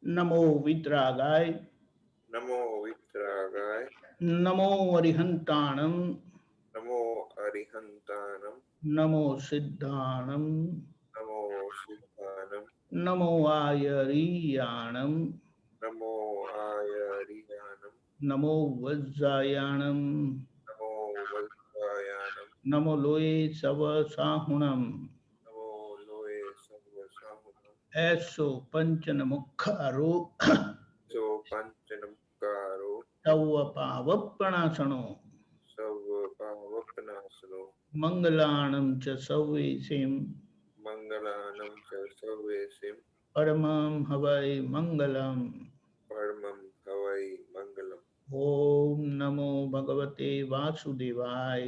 नमो वितरागाय, नमो वितरागाय, नमो अरिहंताणम, नमो अरिहंतानम, नमो सिद्धाणम, नमो सिद्धानम, नमो आयरीयाणम, नमो आयरियानम, नमो वज्रायाणम, नमो वज्रायानम, नमो लोये सवसाहुणम, नमो लोये सर्वसाहुनम, ऐसो पंचन मुखारो सो पंचनमकारो, तव पावप्पणासनो, सर्व पावपनासनो, मंगलाणं च सव्येसिं, मंगलानम च सर्वेसिम, परमं हवै मंगलम्। परमं हवै मंगलम। ओम नमो भगवते वासुदेवाय।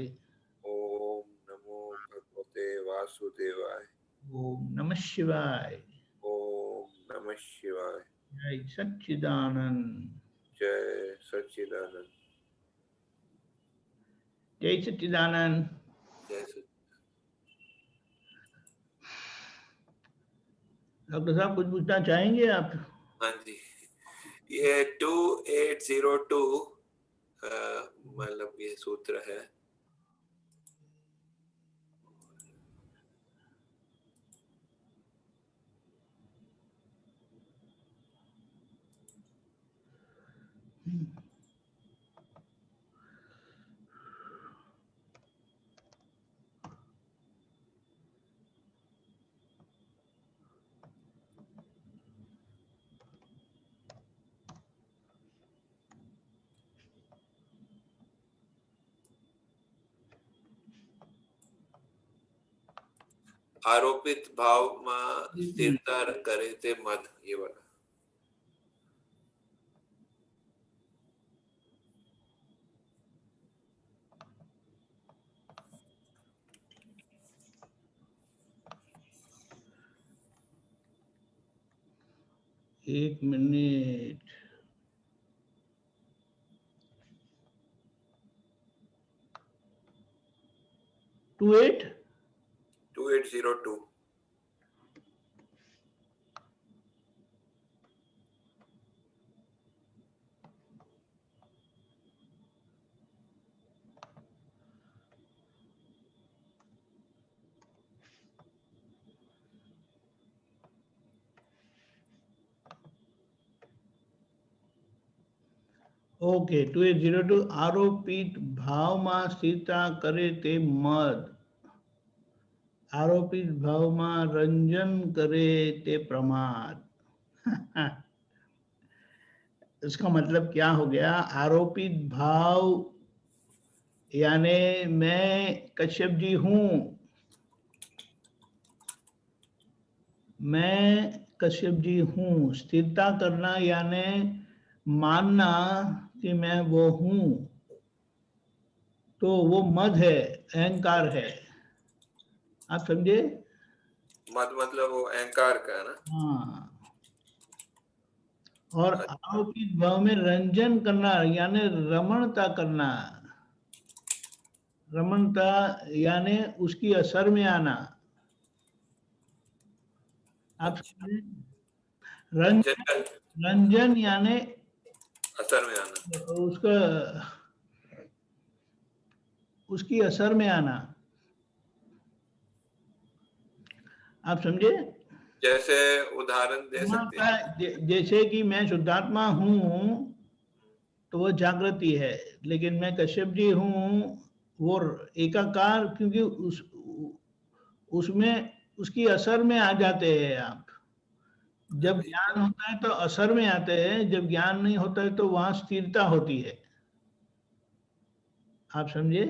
ओम नमो भगवते वासुदेवाय। ओम नमः शिवाय। ओम नमः शिवाय। जय सच्चिदानंद। जय सच्चिदानंद। जय सच्चिदानंद। जय सच्चिदानंद। डॉक्टर साहब कुछ पूछना चाहेंगे आप? हाँ जी, ये 2802 मतलब ये सूत्र है। आरोपित भाव में स्थिरता करे ते मद, ये वाला। एक मिनट। To eight 2802। ओके 2802 आरोपित भाव में स्थिरता करे ते मद, आरोपित भाव में रंजन करे ते प्रमाद। इसका मतलब क्या हो गया? आरोपित भाव यानी मैं कश्यप जी हूं, मैं कश्यप जी हूं। स्थिरता करना यानी मानना कि मैं वो हूं, तो वो मद है, अहंकार है। आप समझे? मद मतलब वो अहंकार का है ना। हाँ। और आरोपित भाव में रंजन करना यानी रमणता करना, रमणता यानी उसकी असर में आना। आप समझे? रंजन रंजन यानी असर में आना। उसका, उसकी असर में आना। आप समझे? जैसे उदाहरण दे सकते हैं। जैसे कि मैं शुद्धात्मा हूं तो वो जागृति है, लेकिन मैं कश्यप जी हूं वो एकाकार, क्योंकि उसमें उसकी असर में आ जाते हैं आप। जब ज्ञान होता है तो असर में आते हैं, जब ज्ञान नहीं होता है तो वहां स्थिरता होती है। आप समझे?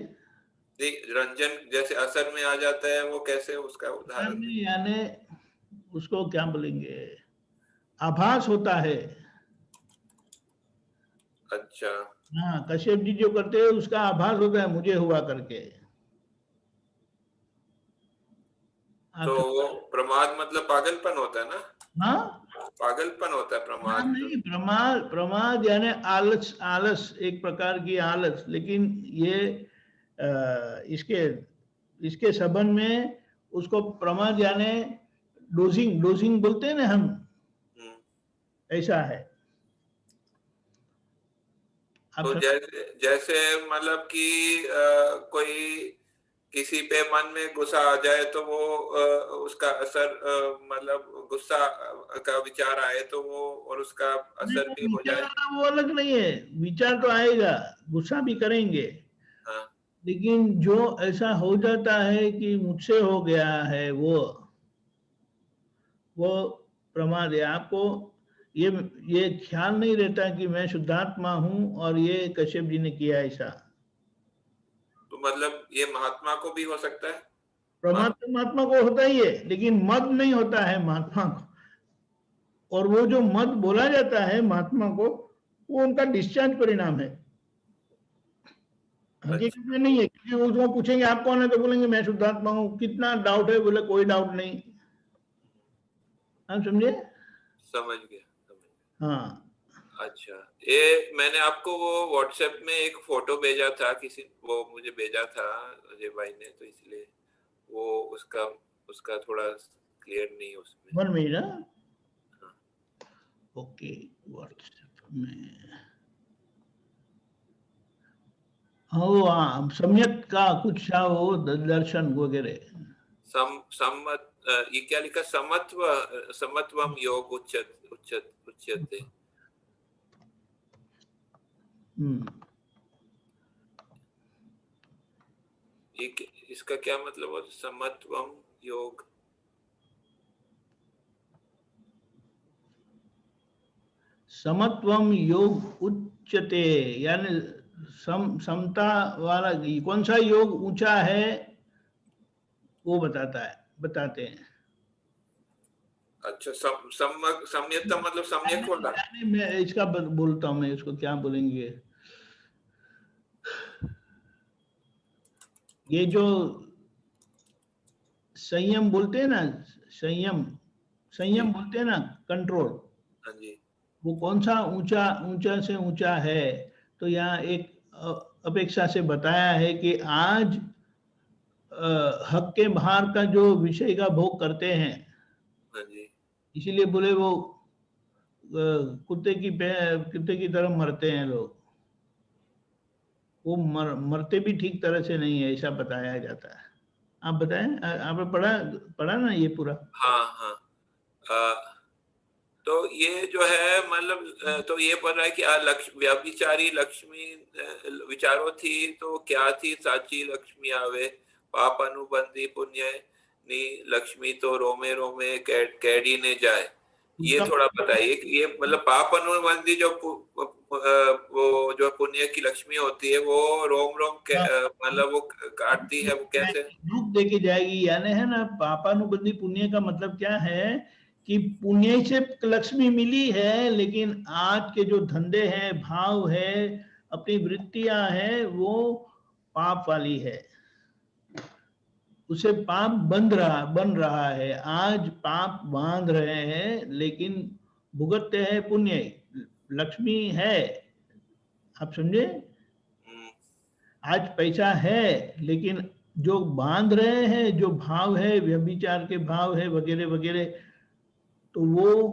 रंजन जैसे असर में आ जाता है, वो कैसे, उसका उदाहरण दे। यानी उसको क्या बोलेंगे, आभास होता है। अच्छा, हाँ, कश्यप जी जो करते हैं उसका आभास होता है मुझे हुआ करके। तो आप वो प्रमाद मतलब पागलपन होता है ना। हाँ, पागलपन होता है प्रमाद तो। नहीं, प्रमाद, प्रमाद यानी आलस, आलस एक प्रकार की आलस। लेकिन ये इसके इसके संबंध में उसको प्रमाद यानी डोजिंग, डोजिंग बोलते हैं ना हम। ऐसा है। आप तो समझ, जैसे जैसे मतलब कि कोई किसी पे मन में गुस्सा आ जाए तो वो उसका असर मतलब गुस्सा का विचार आए तो वो और उसका असर नहीं, भी हो विचार जाए। आना वो अलग नहीं है, विचार तो आएगा, गुस्सा भी करेंगे, हाँ। लेकिन जो ऐसा हो जाता है कि मुझसे हो गया है, वो प्रमाद है। आपको ये ख्याल नहीं रहता कि मैं शुद्धात्मा हूं और ये कश्यप जी ने किया ऐसा। तो मतलब ये महात्मा को भी हो सकता है। प्रमाद महात्मा। तो महात्मा को होता ही है, लेकिन मद नहीं होता है महात्मा को। और वो जो मद बोला जाता है महात्मा को, वो उनका डिस्चार्ज परिणाम है, हकीकत अच्छा। में नहीं है। क्योंकि वो जो पूछेंगे आप कौन है, तो बोलेंगे मैं शुद्धात्मा हूँ। कितना डाउट है, बोले कोई डाउट नहीं। आप समझे? समझ गया, समझ गया। हाँ। अच्छा, ये मैंने आपको वो व्हाट्सएप में एक फोटो भेजा था, किसी वो मुझे भेजा था अजय भाई ने, तो इसलिए वो उसका उसका थोड़ा क्लियर नहीं है उसमें। 1 मिनट। हाँ। ओके, व्हाट्सएप में। हाँ, वो सम्यक का कुछ था, वो दर्शन वगैरह। सम्मत ये क्या लिखा, समत्वम योग उच्यते। हम्म। इसका क्या मतलब है, समत्वम योग? समत्वम योग उच्चते, यानी समता वाला। कौन सा योग ऊंचा है वो बताते हैं। अच्छा, सम्यकता मतलब सम्यक वाला। यानी मैं इसका बोलता हूँ, मैं इसको क्या बोलेंगे, ये जो संयम बोलते हैं ना, संयम जी। संयम बोलते हैं ना, कंट्रोल। हाँ जी। वो कौन सा ऊंचा ऊंचा से ऊंचा है। तो यहाँ एक अपेक्षा से बताया है कि आज हक के बाहर का जो विषय का भोग करते हैं, हाँ जी। इसीलिए बोले वो कुत्ते की तरह मरते हैं लोग। वो मरते भी ठीक तरह से नहीं है, ऐसा बताया जाता है। आप बताएं, आपने पढ़ा पढ़ा ना ये पूरा? हाँ हाँ। तो ये जो है मतलब तो ये पढ़ रहा है कि व्यभिचारी लक्ष्मी विचारों थी, तो क्या थी साची लक्ष्मी आवे, पाप अनुबंधी पुण्य नी लक्ष्मी तो रोमे रोमे कैडी ने जाए। ये उसका थोड़ा बताइए कि ये मतलब पाप अनुबंधी जो वो जो पुण्य की लक्ष्मी होती है वो रोम रोम मतलब वो काटती है, वो कैसे? रूप देके जाएगी, यानी है ना, पापानुबंधी पुण्य का मतलब क्या है कि पुण्य से लक्ष्मी मिली है, लेकिन आज के जो धंधे हैं, भाव है, अपनी वृत्तियां हैं, वो पाप वाली है। उसे पाप बन रहा है। आज पाप बांध रहे हैं, लेकिन भुगतते हैं पुण्य। लक्ष्मी है, आप समझे? हम्म। आज पैसा है, लेकिन जो बांध रहे हैं, जो भाव है, व्यभिचार के भाव है वगैरह वगैरह, तो वो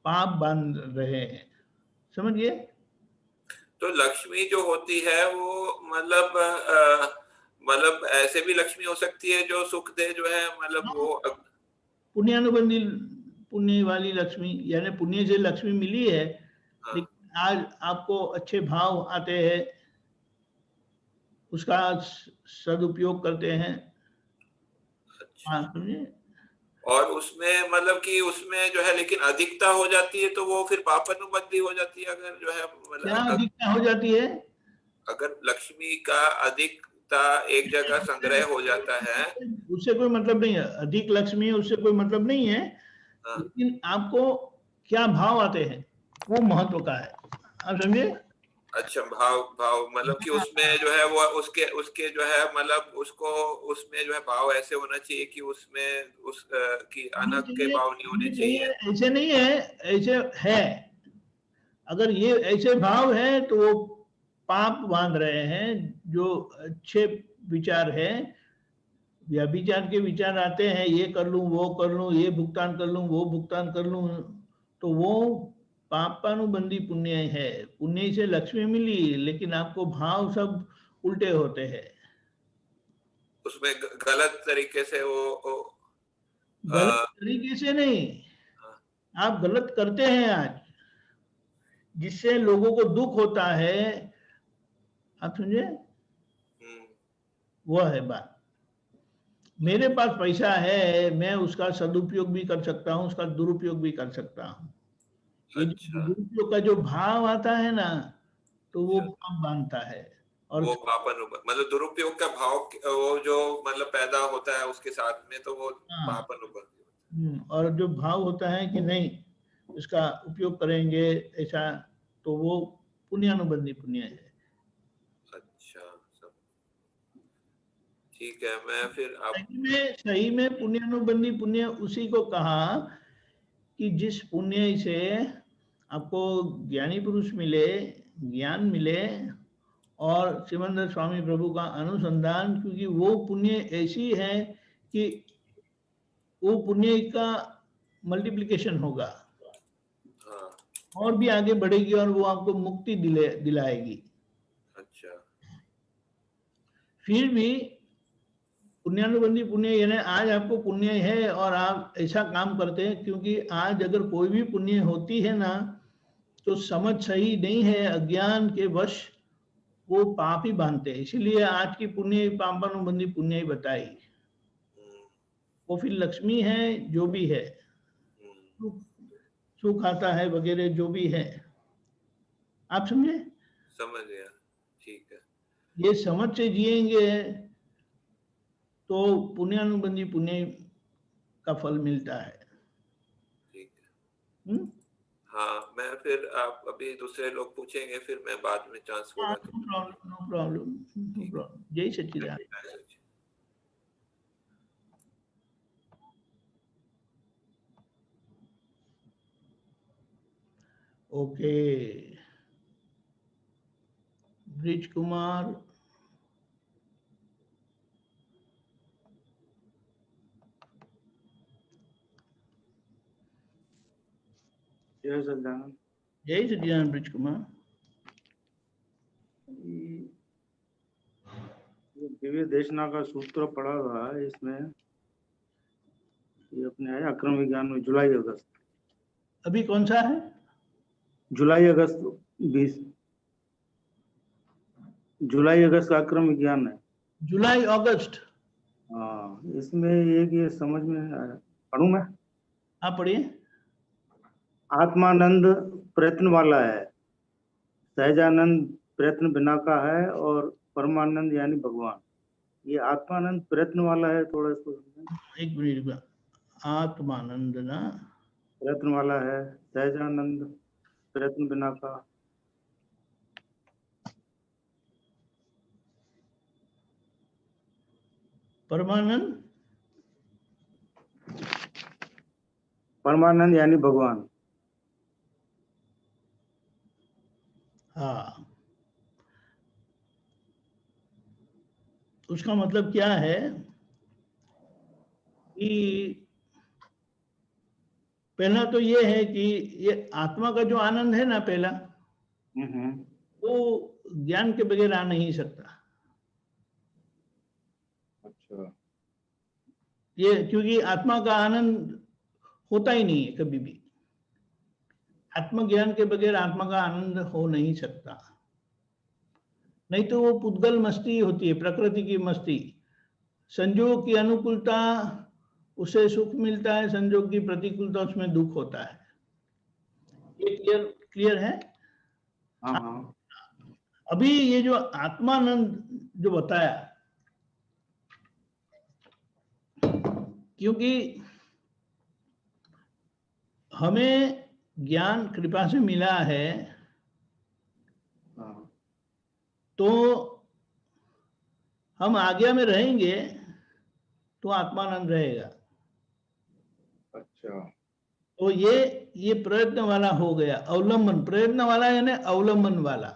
पाप बांध रहे हैं। समझिए? तो लक्ष्मी जो होती है वो मतलब मतलब ऐसे भी लक्ष्मी हो सकती है जो सुख दे, जो है मतलब वो पुण्यानुबंधी, पुण्य वाली लक्ष्मी, यानी पुण्य से लक्ष्मी मिली है, हाँ। लेकिन आज आपको अच्छे भाव आते हैं, उसका सदुपयोग करते हैं। हाँ, अच्छा। समझे? और उसमें मतलब कि उसमें जो है लेकिन अधिकता हो जाती है तो वो फिर पापानुबंधी हो जाती है, अगर जो है क्या मतलब अधिकता हो जाती है? अगर लक्ष्मी का अधिकता एक जगह संग्रह हो जाता है। उससे कोई मतलब नहीं है, अधिक लक्ष्मी है उससे कोई मतलब नहीं है, हाँ। लेकिन आपको क्या भाव आते हैं, वो महत्व का है। आप समझे? अच्छा, भाव भाव मतलब कि उसमें जो है वो उसके उसके जो है मतलब उसको उसमें जो है भाव ऐसे होना चाहिए कि उसमें कि अनक के भाव नहीं होने चाहिए। ऐसे नहीं है, ऐसे है। अगर ये ऐसे भाव है तो वो पाप बांध रहे हैं। जो अच्छे विचार है, व्यभिचार के विचार आते हैं, ये कर लूं, वो कर लूं, ये भुगतान कर लूं, वो भुगतान कर लूं, तो वो पापानुबंधी पुण्य है। पुण्य से लक्ष्मी मिली, लेकिन आपको भाव सब उल्टे होते हैं। उसमें गलत तरीके से वो गलत तरीके से नहीं, आप गलत करते हैं आज, जिससे लोगों को दुख होता है। आप समझे, वो है बात। मेरे पास पैसा है, मैं उसका सदुपयोग भी कर सकता हूँ, उसका दुरुपयोग भी कर सकता हूँ। ये जो दुरुपयोग का जो भाव आता है ना, तो वो पाप बांधता है। और वो पापानुबंध मतलब दुरुपयोग का भाव, वो जो मतलब पैदा होता है उसके साथ में, तो वो पापानुबंध। और जो भाव होता है कि नहीं इसका उपयोग करेंगे ऐसा, तो वो पुण्यानुबंधी पुण्य है। अच्छा, सब ठीक है। मैं फिर आप सही में पुण्यानुबंधी पुण्य उसी को कहा कि जिस पुण्य से आपको ज्ञानी पुरुष मिले, ज्ञान मिले, और सिमंदर स्वामी प्रभु का अनुसंधान, क्योंकि वो पुण्य ऐसी है कि वो पुण्य का मल्टीप्लिकेशन होगा, और भी आगे बढ़ेगी, और वो आपको मुक्ति दिलाएगी। अच्छा, फिर भी पुण्यानुबंधी पुण्य यानी आज आपको पुण्य है और आप ऐसा काम करते हैं, क्योंकि आज अगर कोई भी पुण्य होती है ना, तो समझ सही नहीं है, अज्ञान के वश वो पाप ही बांधते हैं। इसीलिए आज की पुण्य पापानुबंधी पुण्य ही बताई। वो फिर लक्ष्मी है, जो भी है, सुख आता है वगैरह जो भी है। आप समझे? समझ गया, ठीक है। ये समझ से जिएंगे तो पुण्यानुबंधी पुण्य का फल मिलता है। ठीक है। हाँ, मैं फिर आप अभी दूसरे लोग पूछेंगे, फिर मैं बाद में चांस होगा तो। No problem. जय सच्चिदानंद। ओके, ब्रिज कुमार, जय सच्चिदानंद। जय सच्चिदानंद ब्रिज कुमार। दिव्य देशना का सूत्र पढ़ा था, इसमें ये अपने है अक्रम विज्ञान में जुलाई अगस्त। अभी कौन सा है? जुलाई अगस्त 20 जुलाई अगस्त का अक्रम विज्ञान है। जुलाई अगस्त। हाँ, इसमें एक ये समझ में आया, पढ़ूं मैं? आप पढ़िए। आत्मानंद प्रयत्न वाला है, सहजानंद प्रयत्न बिना का है, और परमानंद यानी भगवान। ये आत्मानंद प्रयत्न वाला है, थोड़ा इसको एक मिनट। आत्मानंद ना प्रयत्न वाला है, सहजानंद प्रयत्न बिना का। परमानंद, परमानंद यानी भगवान। हाँ, उसका मतलब क्या है कि पहला तो ये है कि ये आत्मा का जो आनंद है ना, पहला वो ज्ञान के बगैर आ नहीं सकता। अच्छा, ये क्योंकि आत्मा का आनंद होता ही नहीं है कभी भी। आत्मज्ञान के बगैर आत्मा का आनंद हो नहीं सकता। नहीं तो वो पुद्गल मस्ती होती है, प्रकृति की मस्ती। संयोग की अनुकूलता उसे सुख मिलता है, संयोग की प्रतिकूलता उसमें दुख होता है। ये क्लियर है? हाँ। अभी ये जो आत्मानंद जो बताया, क्योंकि हमें ज्ञान कृपा से मिला है, तो हम आज्ञा में रहेंगे तो आत्मानंद रहेगा। अच्छा, तो ये प्रयत्न वाला हो गया। अवलंबन, प्रयत्न वाला यानी अवलंबन वाला।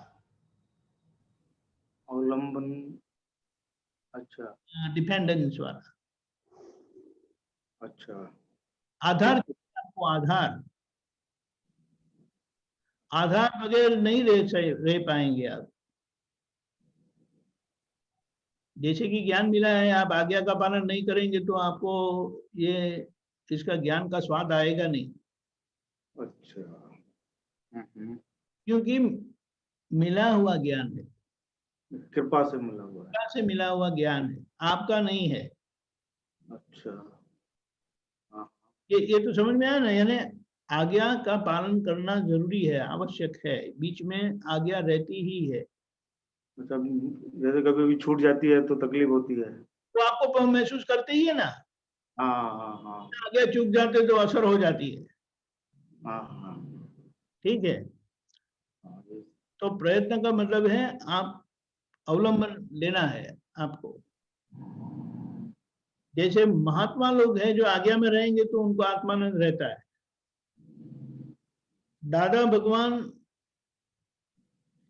अवलंबन, अच्छा, डिपेंडेंस वाला। अच्छा। आधार, आपको आधार। आधार बगैर नहीं रह पाएंगे आप। जैसे कि ज्ञान मिला है, आप आज्ञा का पालन नहीं करेंगे तो आपको ये इसका ज्ञान का स्वाद आएगा नहीं। अच्छा। क्योंकि मिला हुआ ज्ञान है, कृपा से मिला हुआ है। कृपा से मिला हुआ ज्ञान है, आपका नहीं है। अच्छा। हाँ। ये तो समझ में आया ना, यानी आज्ञा का पालन करना जरूरी है, आवश्यक है, बीच में आज्ञा रहती ही है। मतलब जैसे कभी भी छूट जाती है तो तकलीफ होती है। तो आपको महसूस करते ही है ना, हाँ हाँ हाँ आज्ञा चूक जाते तो असर हो जाती है। हाँ हाँ ठीक है, हाँ, तो प्रयत्न का मतलब है आप अवलंबन लेना है आपको। जैसे महात्मा लोग हैं जो आज्ञा में रहेंगे तो उनको आत्मानंद रहता है। दादा भगवान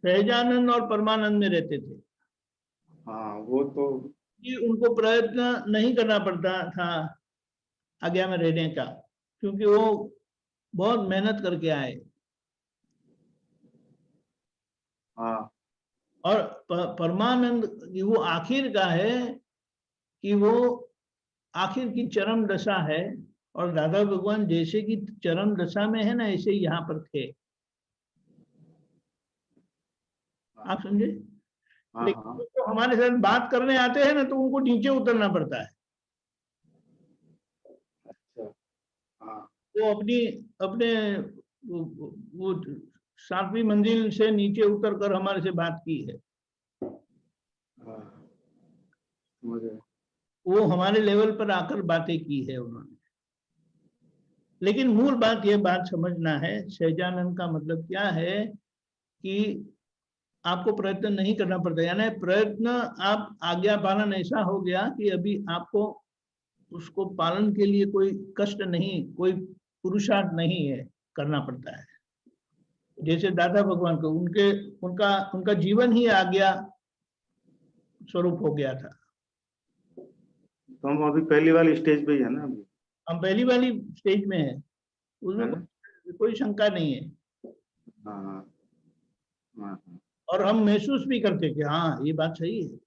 सहजानंद और परमानंद में रहते थे हाँ वो तो। कि उनको प्रयत्न नहीं करना पड़ता था आज्ञा में रहने का, क्योंकि वो बहुत मेहनत करके आए। हाँ और परमानंद वो आखिर का है कि वो आखिर की चरम दशा है, और दादा भगवान जैसे कि चरम दशा में है ना, ऐसे ही यहाँ पर थे। आप समझे? हाँ लेकिन हाँ। तो हमारे साथ बात करने आते हैं ना तो उनको नीचे उतरना पड़ता है। अच्छा। हाँ वो अपनी अपने वो 7वीं मंजिल से नीचे उतर कर हमारे से बात की है। हाँ समझ गए। वो हमारे लेवल पर आकर बातें की है उन्होंने। लेकिन मूल बात ये बात समझना है, सहजानंद का मतलब क्या है कि आपको प्रयत्न नहीं करना पड़ता, यानी प्रयत्न आप आज्ञा पालन ऐसा हो गया कि अभी आपको उसको पालन के लिए कोई कष्ट नहीं, कोई पुरुषार्थ नहीं है, करना पड़ता है। जैसे दादा भगवान को उनके उनका उनका जीवन ही आज्ञा स्वरूप हो गया था। तो हम अभी पहली वाली स्टेज पे ही है ना अभी, हम पहली वाली स्टेज में है, है उसमें ना? कोई शंका नहीं है। हाँ हाँ हाँ और हम महसूस भी करते कि हाँ ये बात सही है।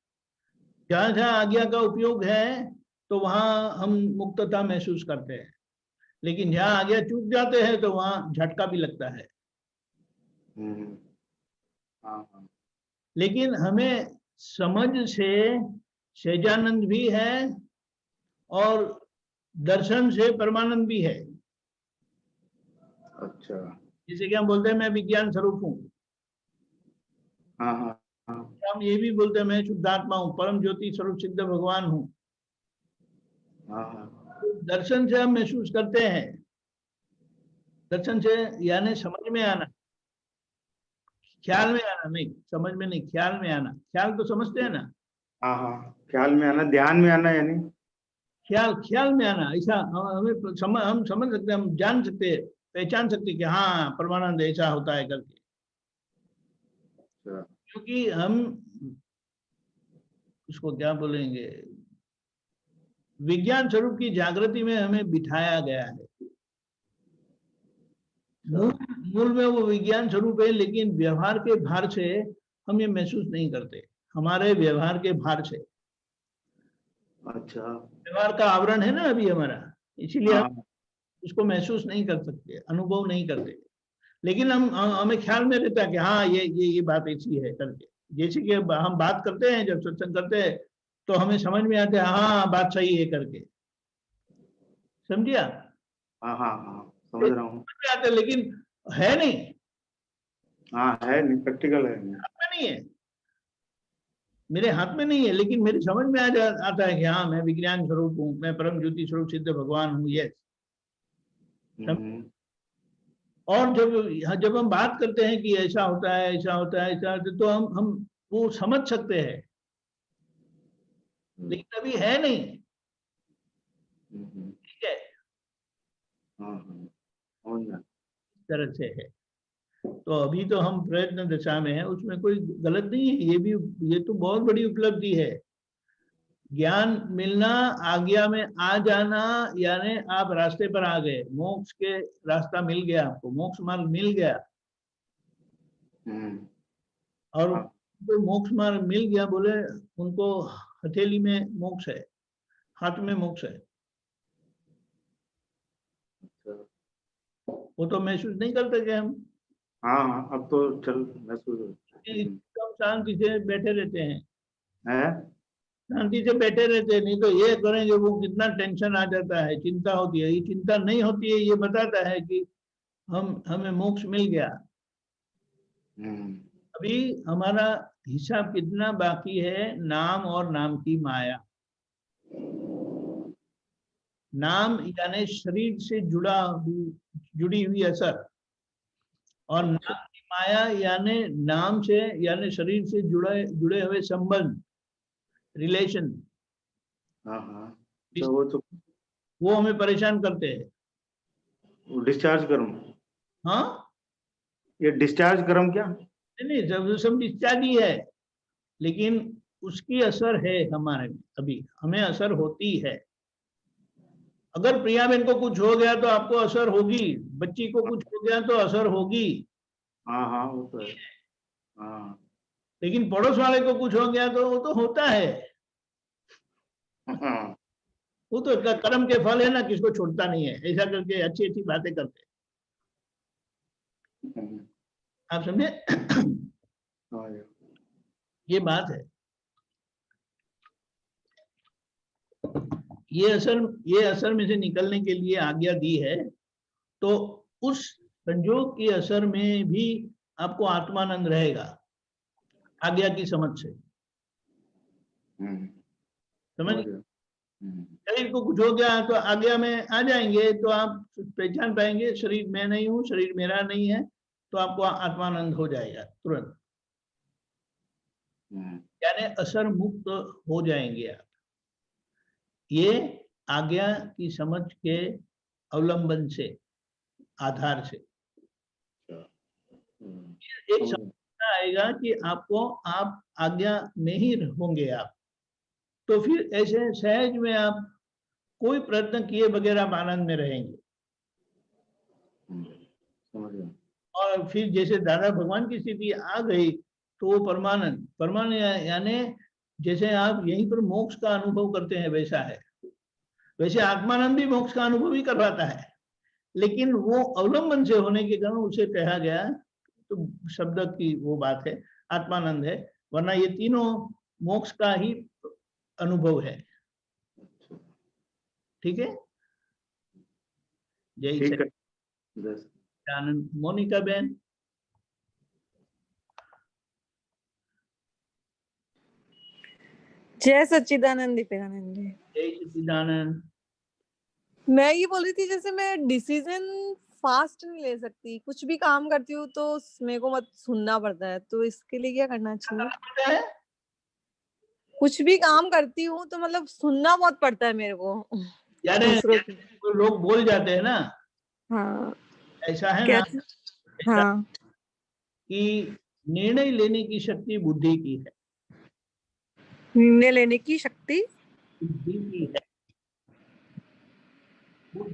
जहाँ जहाँ आज्ञा का उपयोग है तो वहां हम मुक्तता महसूस करते हैं, लेकिन जहाँ आज्ञा चूक जाते हैं तो वहां झटका भी लगता है। हम्म, हाँ हाँ लेकिन हमें समझ से सहजानंद भी है और दर्शन से परमानंद भी है। अच्छा। जिसे कि हम बोलते हैं मैं विज्ञान स्वरूप हूँ, हाँ हाँ हाँ हम ये भी बोलते हैं मैं शुद्धात्मा हूँ, परम ज्योति स्वरूप सिद्ध भगवान हूँ। हाँ हाँ तो दर्शन से हम महसूस करते हैं, दर्शन से यानी समझ में आना, ख्याल में आना नहीं, समझ में नहीं, ख्याल में आना। ख्याल तो समझते हैं ना, हाँ हाँ ख्याल में आना, ध्यान में आना यानी। ख्याल ख्याल में आना, ऐसा हमें हम समझ सकते हैं, हम जान सकते हैं, पहचान सकते हैं कि हाँ परमानंद ऐसा होता है करके। अच्छा। क्योंकि हम उसको क्या बोलेंगे, विज्ञान स्वरूप की जागृति में हमें बिठाया गया है। मूल मूल में वो विज्ञान स्वरूप है, लेकिन व्यवहार के भार से हम ये महसूस नहीं करते, हमारे व्यवहार के भार से। अच्छा। व्यवहार का आवरण है ना अभी हमारा, इसीलिए हम हाँ उसको महसूस नहीं कर सकते, अनुभव नहीं करते। लेकिन हम हमें ख्याल में रहता है कि हाँ ये बात ऐसी है करके। जैसे कि हम बात करते हैं, जब सत्संग करते हैं तो हमें समझ में आता है हाँ बात सही है करके। समझिया? हाँ हाँ हाँ समझ रहा हूँ। समझ में आता है, लेकिन है नहीं, हाँ है नहीं, प्रैक्टिकल है नहीं। हाथ में नहीं है, मेरे हाथ में नहीं है, लेकिन मेरे समझ में आता है कि हाँ मैं विज्ञान स्वरूप हूँ, मैं परम ज्योति स्वरूप सिद्ध भगवान हूँ। यस। हम्म, और जब हम बात करते हैं कि ऐसा होता है, ऐसा होता है, ऐसा होता है, तो हम वो समझ सकते हैं, लेकिन अभी है नहीं। ठीक है, हाँ हाँ समझ गया। इस तरह से है। तो अभी तो हम प्रयत्न दशा में है, उसमें कोई गलत नहीं है, ये भी, ये तो बहुत बड़ी उपलब्धि है। ज्ञान मिलना, आज्ञा में आ जाना, यानी आप रास्ते पर आ गए, मोक्ष के रास्ता मिल गया, आपको मोक्ष मार्ग मिल गया। और हाँ। तो मोक्ष मार्ग मिल गया, बोले उनको हथेली में मोक्ष है, हाथ में मोक्ष है। वो तो महसूस नहीं करते कि हम हाँ हाँ, अब तो चल महसूस एकदम शांति से बैठे रहते हैं, है। शांति से बैठे रहते हैं। नहीं तो ये करेंगे वो कितना टेंशन आ जाता है, चिंता होती है। ये चिंता नहीं होती है, ये बताता है कि हमें मोक्ष मिल गया। अभी हमारा हिसाब कितना बाकी है, नाम और नाम की माया। नाम यानी शरीर से जुड़ी हुई असर, और नाम की माया यानी नाम से यानी शरीर से जुड़े हुए संबंध, रिलेशन। हाँ हाँ, तो वो हमें परेशान करते हैं। डिस्चार्ज कर्म। हाँ, ये डिस्चार्ज कर्म क्या? नहीं, जब सब डिस्चार्ज ही है, लेकिन उसकी असर है हमारे में। अभी हमें असर होती है। अगर प्रिया बहन को कुछ हो गया तो आपको असर होगी, बच्ची को कुछ हो गया तो असर होगी। हाँ हाँ, वो तो है। हाँ लेकिन पड़ोस वाले को कुछ हो गया तो वो तो होता है। हाँ, वो तो कर्म के फल है ना, किसको छोड़ता नहीं है। ऐसा करके अच्छी अच्छी बातें करते हैं। आप समझे? ये बात है। ये असर में से निकलने के लिए आज्ञा दी है, तो उस संयोग की असर में भी आपको आत्मानंद रहेगा, आज्ञा की समझ से। समझ? शरीर को कुछ हो गया तो आज्ञा में आ जाएंगे, तो आप पहचान पाएंगे शरीर मैं नहीं हूँ, शरीर मेरा नहीं है, तो आपको आत्मानंद हो जाएगा तुरंत। यानी असर मुक्त हो जाएंगे आप। ये आज्ञा की समझ के अवलंबन से, आधार से एक समझ आएगा कि आप आज्ञा में ही होंगे आप। तो फिर ऐसे सहज में आप कोई प्रयत्न किए बगैर आप आनंद में रहेंगे। और फिर जैसे दादा भगवान की स्थिति आ गई तो वो परमानंद यानी जैसे आप यहीं पर मोक्ष का अनुभव करते हैं वैसा है। वैसे आत्मानंद भी मोक्ष का अनुभव ही करवाता है, लेकिन वो अवलंबन से होने के कारण उसे कहा गया, तो शब्द की वो बात है, आत्मानंद है। वरना ये तीनों मोक्ष का ही अनुभव है। ठीक है, जय सच्चिदानंद। मोनिका बहन। जय सच्चिदानंद दीपिकानंद जी। जय सच्चिदानंद। मैं ये बोल रही थी, जैसे मैं डिसीजन फास्ट नहीं ले सकती, कुछ भी काम करती हूँ तो मेरे को मत सुनना पड़ता है, तो इसके लिए क्या करना चाहिए? कुछ भी काम करती हूँ तो मतलब सुनना बहुत पड़ता है मेरे को। यार लोग बोल जाते हैं ना। हाँ, ऐसा है ना हाँ, कि निर्णय लेने की शक्ति बुद्धि की है। निर्णय लेने की शक्ति बुद्धि की है।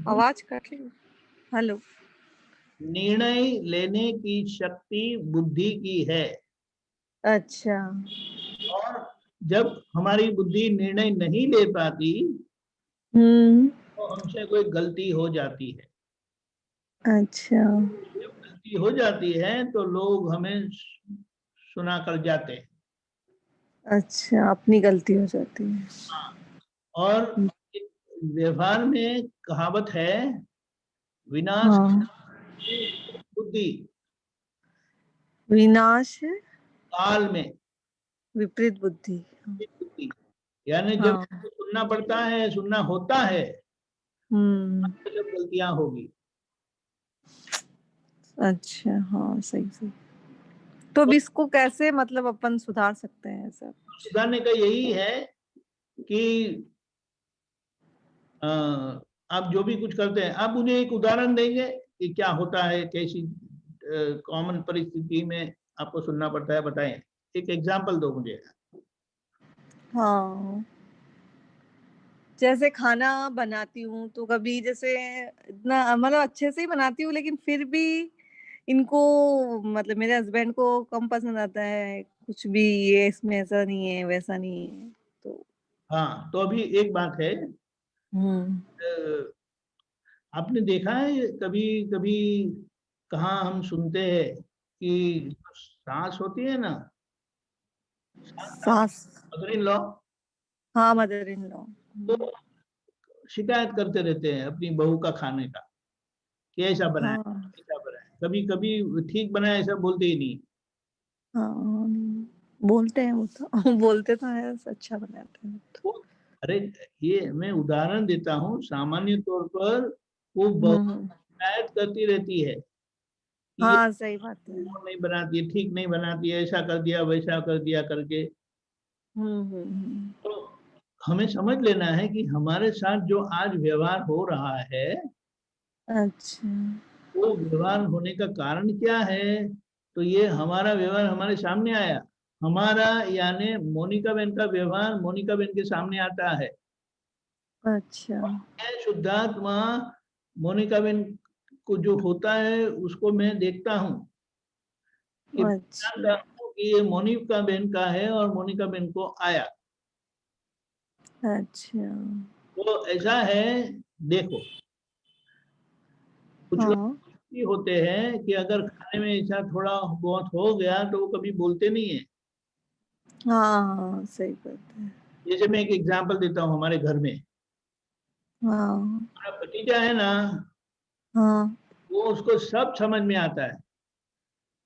आवाज काट ली। हेलो। निर्णय लेने की शक्ति बुद्धि की है। अच्छा। और जब हमारी बुद्धि निर्णय नहीं ले पाती तो हमसे कोई गलती हो जाती है। अच्छा। जब गलती हो जाती है तो लोग हमें सुना कर जाते हैं। अच्छा, अपनी गलती हो जाती है। और व्यवहार में कहावत है, विनाश बुद्धि, विनाश काल में विपरीत बुद्धि। यानी जब सुनना पड़ता है, सुनना होता है, जब गलतियां होगी। अच्छा, हाँ, सही सही। तो अब इसको कैसे मतलब अपन सुधार सकते हैं सर? सुधारने का यही है कि आप जो भी कुछ करते हैं, आप मुझे एक उदाहरण देंगे कि क्या होता है, कैसी कॉमन परिस्थिति में आपको सुनना पड़ता है, बताएं। एक एग्जांपल दो मुझे। हाँ, जैसे खाना बनाती हूँ तो कभी जैसे इतना मतलब अच्छे से ही बनाती हूँ, लेकिन फिर भी इनको मतलब मेरे हस्बैंड को कम पसंद आता है कुछ भी, ये इसमें ऐसा नहीं है वैसा नहीं है, तो हाँ, तो अभी एक बात है, आपने देखा है कभी कभी कहाँ हम सुनते हैं कि सास होती है ना, सास, मदर इन लॉ, हाँ मदर इन लॉ, तो शिकायत करते रहते हैं अपनी बहू का खाने का, कि ऐसा बनाया, हाँ ऐसा बनाया, कभी कभी ठीक बनाया ऐसा बोलते ही नहीं। हाँ, बोलते हैं वो तो बोलते तो है, अच्छा बनाते हैं तो। वो, अरे ये मैं उदाहरण देता हूँ, सामान्य तौर पर वो बहू शिकायत करती रहती है कि ये हाँ सही बात है। वो नहीं बनाती है, ठीक नहीं बनाती है, ऐसा कर दिया वैसा कर दिया करके। हम्म। तो हमें समझ लेना है कि हमारे साथ जो आज व्यवहार हो रहा है, अच्छा, वो व्यवहार होने का कारण क्या है, तो ये हमारा व्यवहार हमारे सामने आया, हमारा यानी मोनिका बहन का व्यवहार मोनिका बहन के सामने आता है। अच्छा, मैं शुद्धात्मा मोनिका बहन को जो होता है उसको मैं देखता हूँ, कि अच्छा, जानता हूँ कि ये मोनिका बहन का है और मोनिका बहन को आया। अच्छा, तो ऐसा है, देखो कुछ लोग हाँ भी होते हैं कि अगर खाने में ऐसा थोड़ा बहुत हो गया तो वो कभी बोलते नहीं है। हाँ हाँ सही बात है। जैसे मैं एक एग्जांपल देता हूँ, हमारे घर में हाँ हमारा भतीजा है ना, हाँ वो उसको सब समझ में आता है।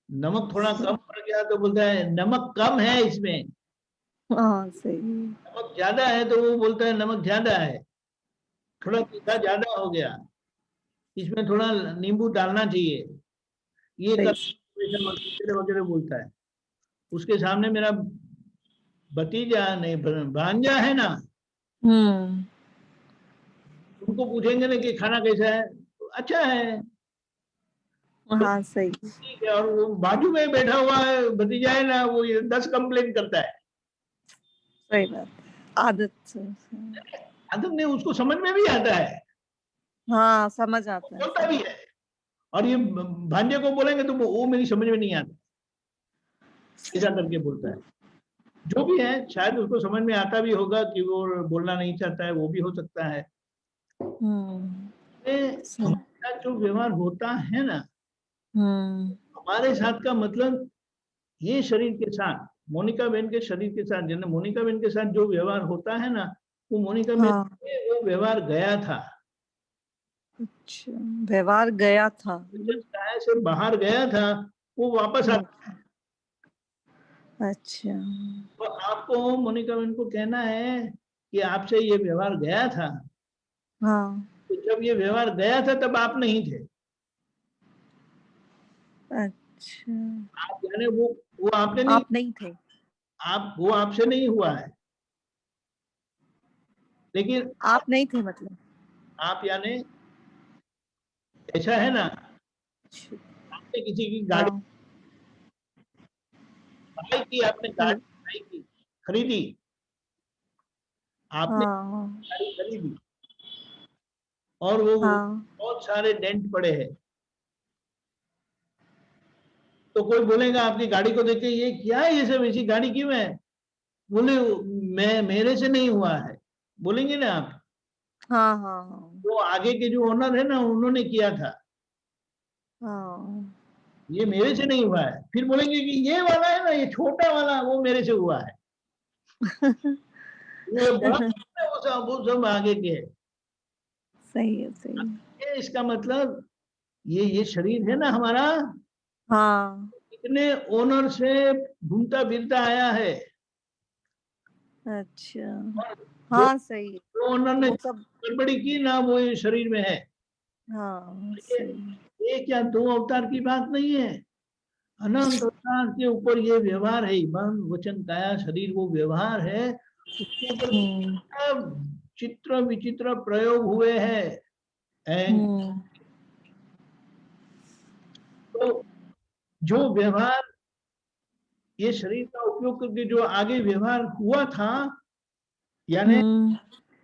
नमक थोड़ा कम पड़ गया तो बोलता है नमक कम है इसमें, हाँ सही, नमक ज्यादा है तो वो बोलता है नमक ज्यादा है, थोड़ा तीखा ज्यादा हो गया, इसमें थोड़ा नींबू डालना चाहिए, ये कर सही। वगैरह वगैरह बोलता है। उसके सामने मेरा भतीजा नहीं भांजा है ना, हम्म, उनको पूछेंगे ना कि खाना कैसा है, तो अच्छा है, तो हाँ सही, ठीक है। और वो बाजू में बैठा हुआ है भतीजा है ना, वो ये 10 कंप्लेन करता है। सही बात है, आदत से। आदत नहीं, उसको समझ में भी आता है, हाँ समझ वो आता है, बोलता सही। भी है। और ये भांजे को बोलेंगे तो वो मेरी समझ में नहीं आता, ऐसा करके बोलता है। जो भी है, शायद उसको समझ में आता भी होगा कि वो बोलना नहीं चाहता है, वो भी हो सकता है। ये सही। हमारे साथ जो व्यवहार होता है ना, हम्म, हमारे साथ का मतलब ये शरीर के साथ, मोनिका बहन के शरीर के साथ, जैसे मोनिका बहन के साथ जो व्यवहार होता है ना, वो मोनिका बहन हाँ, में वो व्यवहार गया था, अच्छा, व्यवहार गया था। जब चाय से बाहर गया था, वो वापस आ। अच्छा, तो आपको मोनिका बहन को कहना है कि आपसे ये व्यवहार गया था, हाँ, तो जब ये व्यवहार गया था तब आप नहीं थे। अच्छा, आप यानी वो आपने नहीं, आप नहीं थे। आप वो आपसे नहीं हुआ है, लेकिन आप नहीं थे मतलब। आप यानी ऐसा है ना, अच्छा, आपने किसी की गाड़ी हाँ, बाई की, आपने गाड़ी हेलो, बाई की, खरीदी, आपने हाँ गाड़ी खरीदी और वो हाँ बहुत सारे डेंट पड़े हैं, तो कोई बोलेगा आपकी गाड़ी को देख के ये क्या है, ये सब ऐसी गाड़ी क्यों है, बोले मैं मेरे से नहीं हुआ है, बोलेंगे ना आप। हाँ हाँ हाँ वो आगे के जो ओनर है ना, उन्होंने किया था, हाँ ये मेरे से नहीं हुआ है। फिर बोलेंगे कि ये वाला है ना, ये छोटा वाला, वो मेरे से हुआ है, ये बड़ा है, वो सब आगे के है। सही है, सही है। ये इसका मतलब ये शरीर है ना हमारा, हाँ, कितने ओनर से घूमता फिरता आया है, अच्छा, और जो हाँ सही है। ओनर तो ने वो सब, गड़बड़ी की ना, वो ये शरीर में है। हाँ ये सही, ये क्या दो अवतार की बात नहीं है, अनंत अवतार के ऊपर ये व्यवहार है, मन वचन काया शरीर, वो व्यवहार है, उसके ऊपर हम्म, चित्र विचित्र प्रयोग हुए हैं। हम्म, तो जो व्यवहार ये शरीर का उपयोग करके जो आगे व्यवहार हुआ था, यानी हम्म,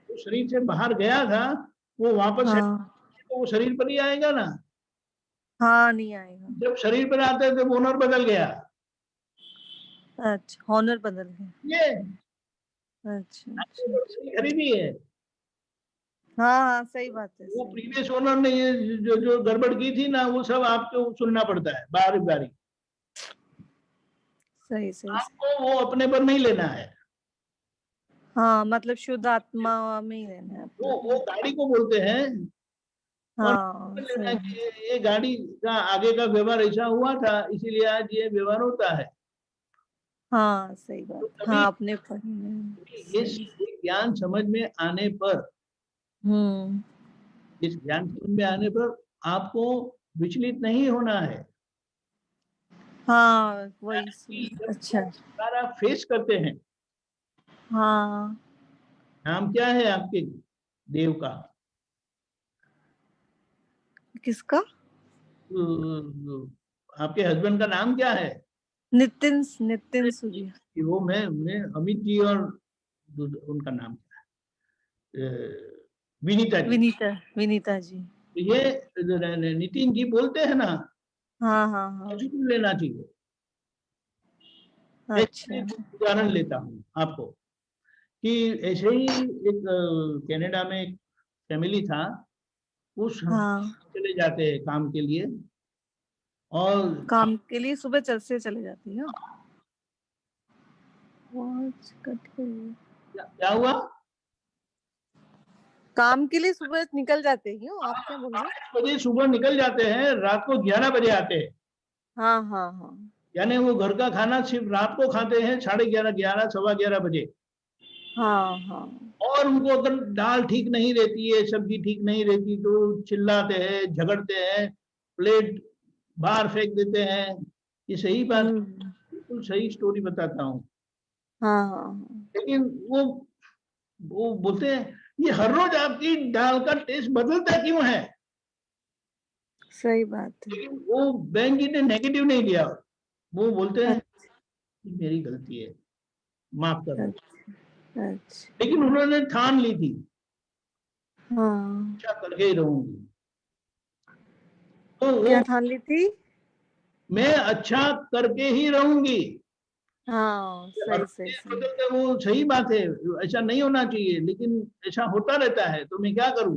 जो शरीर से बाहर गया था, वो वापस है हाँ तो वो शरीर पर ही आएगा ना। हाँ नहीं आएगा। जब शरीर पर आते हैं तो ओनर बदल गया। अच्छा, हॉनर बदल गया। ये अच्छा आपने अच्छा जो अच्छा। गाड़ी खरीदी है, हाँ हाँ सही बात है, वो सही। प्रीवियस ओनर ने ये जो जो गड़बड़ की थी ना, वो सब आपको सुनना पड़ता है बारी बारी। सही सही सही। आपको वो अपने पर नहीं लेना है। हाँ मतलब शुद्ध आत्मा में ही रहना है अपने वो को। गाड़ी को बोलते हैं, और हाँ लेना सही। कि ये गाड़ी का आगे का व्यवहार ऐसा हुआ था, इसीलिए आज ये व्यवहार होता है। हाँ सही तो बात है। तभी हाँ अपने पर ही रहना है, ये सही। ज्ञान समझ में आने पर, हम्म। इस ज्ञान समझ में आने पर आपको विचलित नहीं होना है। हाँ वही कि सही। जब अच्छा। सारा फेस करते हैं, हाँ नाम क्या है आपके देव का? किसका? आपके हस्बैंड का नाम क्या है? नितिन, नितिन सूर्य। कि वो मैं अमित जी, और उनका नाम क्या है? विनीता जी। विनीता, विनीता जी। तो ये नितिन जी बोलते हैं ना, हाँ हाँ हाँ। पॉजिटिव लेना चाहिए। ऐसे अच्छा। एक उदाहरण लेता हूँ आपको, कि ऐसे ही एक कनाडा में एक फैमिली था, उस हाँ चले जाते हैं काम के लिए, और काम के लिए सुबह से चले जाती है। वॉच कट गई। क्या हुआ? काम के लिए सुबह निकल जाते ही हो आप, क्या बोल रहे हैं? 8 बजे सुबह निकल जाते हैं, रात को 11 बजे आते हैं। हाँ हाँ हाँ। यानी वो घर का खाना सिर्फ रात को खाते हैं, 11:30, 11, 11:15 बजे। हाँ हाँ। और उनको अगर दाल ठीक नहीं रहती है, सब्जी ठीक नहीं रहती, तो चिल्लाते हैं, झगड़ते हैं, प्लेट बाहर फेंक देते हैं। ये सही बात, बिल्कुल सही स्टोरी बताता हूँ। हाँ हाँ हाँ। लेकिन वो बोलते हैं, ये हर रोज आपकी दाल का टेस्ट बदलता क्यों है? सही बात है। लेकिन वो बहन जी ने नेगेटिव नहीं लिया। वो बोलते हैं, अच्छा मेरी गलती है, माफ कर दो। अच्छा अच्छा। लेकिन उन्होंने ठान ली थी, हाँ अच्छा करके ही रहूंगी। तो वो, क्या ठान ली थी? मैं अच्छा करके ही रहूंगी। हाँ हर सही सही चीज सही। बदलता, वो सही बात है, ऐसा नहीं होना चाहिए, लेकिन ऐसा होता रहता है, तो मैं क्या करूं?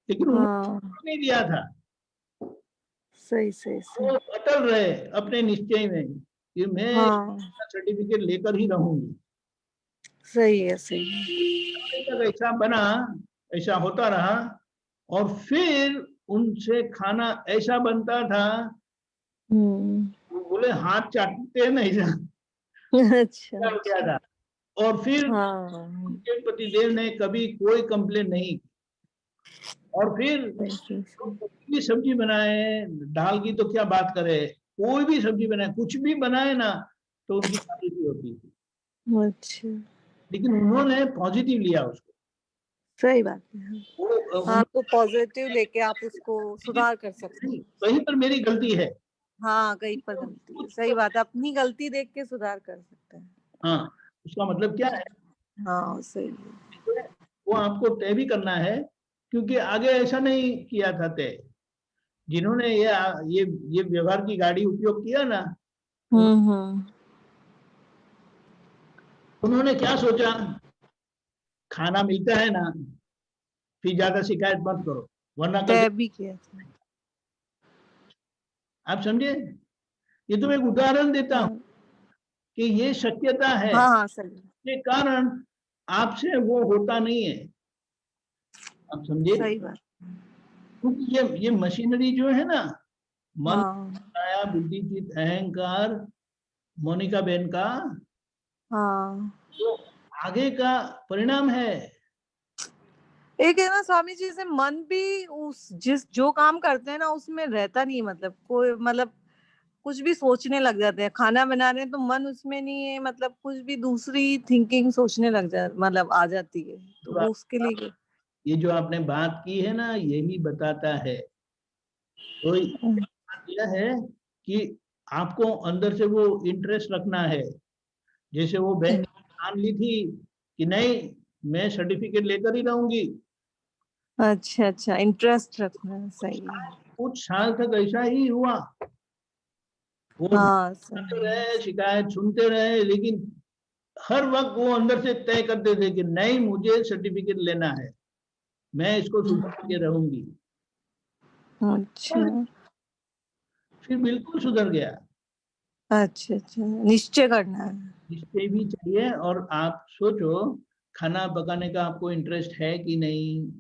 लेकिन हाँ उन्होंने नहीं दिया था। सही सही वो सही। अटल रहे अपने निश्चय में कि मैं हाँ सर्टिफिकेट लेकर ही रहूंगी। सही है, सही है। तक ऐसा बना, ऐसा होता रहा, और फिर उनसे खाना ऐसा बनता था, हम्म। वो बोले हाथ चाटते हैं ना, ऐसा अच्छा हो गया अच्छा। था। और फिर हाँ उनके पतिदेव ने कभी कोई कंप्लेन नहीं की। और फिर सही सही तो सही। कोई भी सब्जी बनाए, दाल की तो क्या बात करे, कोई भी सब्जी बनाए, कुछ भी बनाए ना, तो उनकी तारीफ ही होती थी। अच्छा लेकिन उन्होंने पॉजिटिव लिया उसको। सही बात है। वो हाँ तो पॉजिटिव लेके आप उसको सुधार कर सकते नहीं, हैं। कहीं पर मेरी गलती है। हाँ कहीं पर गलती है, सही बात है, अपनी गलती देख के सुधार कर सकते हैं। हाँ, उसका मतलब क्या है? हाँ सही है। वो आपको तय भी करना है, क्योंकि आगे ऐसा नहीं किया था तय। जिन्होंने ये व्यवहार की गाड़ी उपयोग किया ना, हम्म। उन्होंने क्या सोचा, खाना मिलता है ना, फिर ज्यादा शिकायत मत करो, वरना कल तय भी किया था। आप समझे? ये तो एक उदाहरण देता हूं हाँ कि ये शक्यता है, हाँ हाँ सही। के कारण आपसे वो होता नहीं है। आप समझे? सही बात। क्योंकि ये मशीनरी जो है ना, मन, हाँ काया, बुद्धि, चित्त, अहंकार, मोनिका बहन का, हाँ। तो आगे का परिणाम है। एक है ना स्वामी जी से, मन भी उस जिस जो काम करते हैं ना उसमें रहता नहीं है, मतलब कोई मतलब कुछ भी सोचने लग जाते हैं, खाना बना रहे हैं तो मन उसमें नहीं है, मतलब कुछ भी दूसरी थिंकिंग सोचने लग जा मतलब आ जाती है, तो वो उसके लिए। ये जो आपने बात की है ना, यही बताता है। तो बात यह है कि आपको अंदर से वो इंटरेस्ट रखना है। जैसे वो बहन ठान ली थी कि नहीं, मैं सर्टिफिकेट लेकर ही रहूंगी। अच्छा अच्छा, इंटरेस्ट रखना है, सही है। कुछ साल तक ऐसा ही हुआ। वो हाँ सुनते सही। रहे, शिकायत सुनते रहे, लेकिन हर वक्त वो अंदर से तय करते थे कि नहीं, मुझे सर्टिफिकेट लेना है, मैं इसको सुधार के रहूंगी। अच्छा फिर बिल्कुल सुधर गया। अच्छा अच्छा, निश्चय करना है। निश्चय भी चाहिए। और आप सोचो, खाना पकाने का आपको इंटरेस्ट है कि नहीं?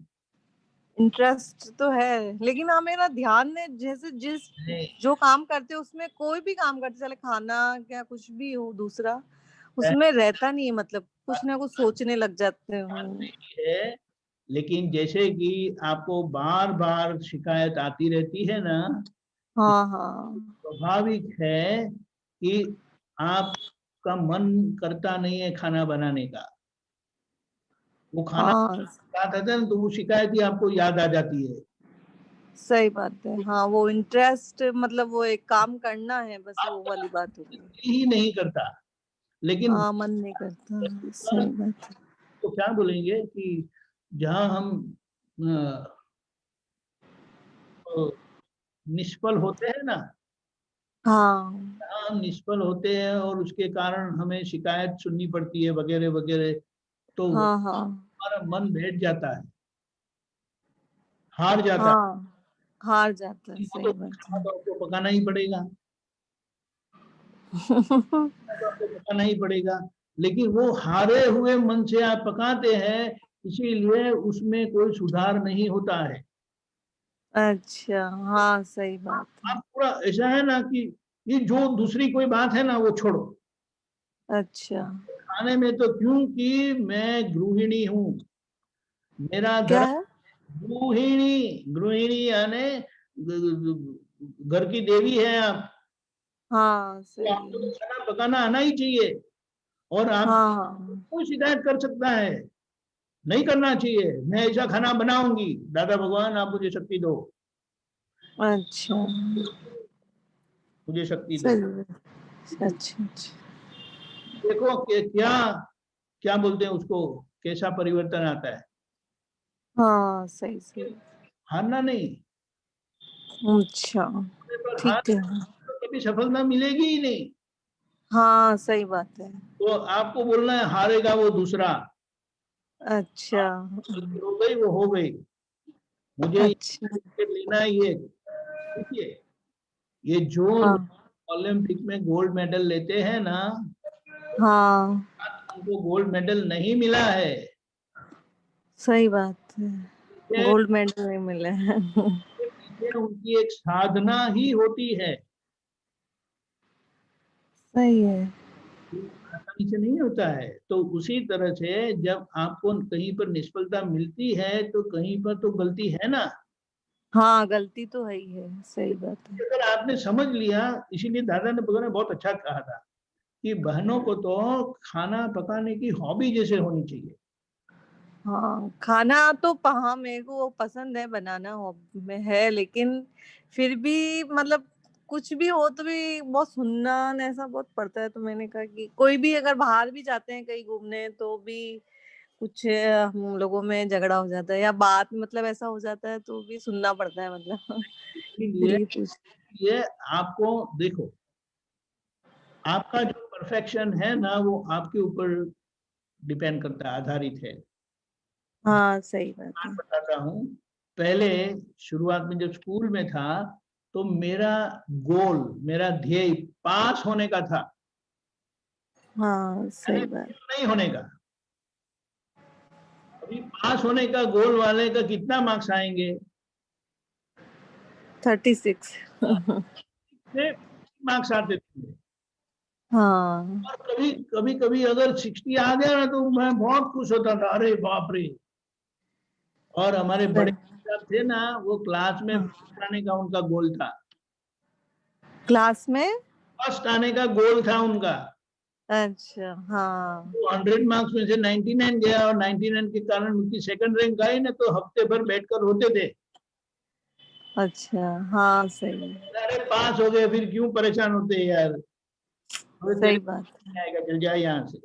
इंटरेस्ट तो है, लेकिन हाँ मेरा ध्यान है, जैसे जिस नहीं, जो काम करते हो उसमें, कोई भी काम करते चले, खाना क्या कुछ भी हो दूसरा, उसमें रहता नहीं है, मतलब कुछ ना कुछ सोचने लग जाते हो। है। लेकिन जैसे कि आपको बार बार शिकायत आती रहती है ना, हाँ हाँ स्वाभाविक है कि आपका मन करता नहीं है खाना बनाने का। वो खाना हाँ याद आता है ना, तो वो शिकायत ही आपको याद आ जाती है। सही बात है। हाँ वो इंटरेस्ट, मतलब वो एक काम करना है, बस वो आपका वाली बात होगी। दिल ही नहीं करता। लेकिन हाँ मन नहीं करता, सही बात है। तो क्या बोलेंगे कि जहाँ हम अ, निष्फल होते हैं ना, हाँ जहाँ हम निष्फल होते हैं और उसके कारण हमें शिकायत सुननी पड़ती है वगैरह वगैरह, तो हाँ हाँ हमारा मन बैठ जाता है, हार जाता है। हाँ हार जाता है, इनको तो सही बात खाना है। तो आपको पकाना ही पड़ेगा, खाना तो आपको पकाना ही पड़ेगा। लेकिन वो हारे हुए मन से आप पकाते हैं, इसीलिए उसमें कोई सुधार नहीं होता है। अच्छा हाँ सही बात है। आप पूरा ऐसा है ना कि ये जो दूसरी कोई बात है ना, वो छोड़ो। अच्छा खाने में तो, क्योंकि मैं गृहिणी हूँ, मेरा क्या धर्म। है? गृहिणी, गृहिणी यानी घर की देवी है आप। हाँ तो सही आपको तो है। खाना पकाना आना ही चाहिए। और आप हाँ हाँ कोई शिकायत कर सकता है? नहीं करना चाहिए। मैं ऐसा खाना बनाऊंगी, दादा भगवान आप मुझे शक्ति दो, अच्छा मुझे शक्ति दो। सही है। अच्छा अच्छा देखो कि क्या क्या बोलते हैं उसको, कैसा परिवर्तन आता है। हाँ सही सही। हारना नहीं, अच्छा पर हार ठीक है। तो कभी सफलता मिलेगी ही नहीं। हाँ सही बात है। तो आपको बोलना है हारेगा वो दूसरा, अच्छा गलती हो गई वो हो गई, मुझे अच्छा ये लेना ही है। देखिए, ये जो हाँ ओलंपिक में गोल्ड मेडल लेते हैं ना, हाँ उनको गोल्ड मेडल नहीं मिला है। सही बात है, ये गोल्ड मेडल नहीं मिले हैं। पीछे उनकी एक साधना ही होती है। सही है। आसानी से नहीं होता है। तो उसी तरह से जब आपको कहीं पर निष्फलता मिलती है, तो कहीं पर तो गलती है ना। हाँ गलती तो है ही है, सही बात है। अगर आपने समझ लिया, इसीलिए दादा ने भगवान ने बहुत अच्छा कहा था कि बहनों को तो खाना पकाने की हॉबी जैसे होनी चाहिए। हाँ खाना तो हाँ मेरे को वो पसंद है बनाना, हॉबी में है, लेकिन फिर भी मतलब कुछ भी हो तो भी बहुत सुनना ऐसा बहुत पड़ता है, तो मैंने कहा कि कोई भी अगर बाहर भी जाते हैं कहीं घूमने तो भी कुछ हम लोगों में झगड़ा हो जाता है या बात मतलब ऐसा हो जाता है तो भी सुनना पड़ता है, मतलब फिर इसीलिए ये पूछ। ये आपको देखो, आपका जो परफेक्शन है ना, वो आपके ऊपर डिपेंड करता है, आधारित है। हाँ सही बात मैं है। बताता हूँ, पहले शुरुआत में जब स्कूल में था, तो मेरा गोल, मेरा ध्येय पास होने का था, हाँ यानी सही बात। फेल नहीं होने का। अभी पास होने का गोल वाले का कितना मार्क्स आएंगे? 36। मार्क्स आते थे। हाँ और कभी कभी कभी अगर 60 आ गया ना, तो मैं बहुत खुश होता था, अरे बाप रे। और हमारे बड़े सही। साहब थे ना, वो क्लास में हाँ फर्स्ट आने का उनका गोल था। क्लास में। फर्स्ट आने का गोल था उनका। अच्छा हाँ। तो 100 मार्क्स में से 99 गया, और 99 के कारण उनकी सेकंड रैंक आई ना, तो हफ्ते भर बैठकर रोते थे। अच्छा हाँ सही। अरे पास हो गए, फिर क्यों परेशान होते हैं यार, अरे तेरे सही बात नहीं है। आएगा, चल जाए यहाँ से।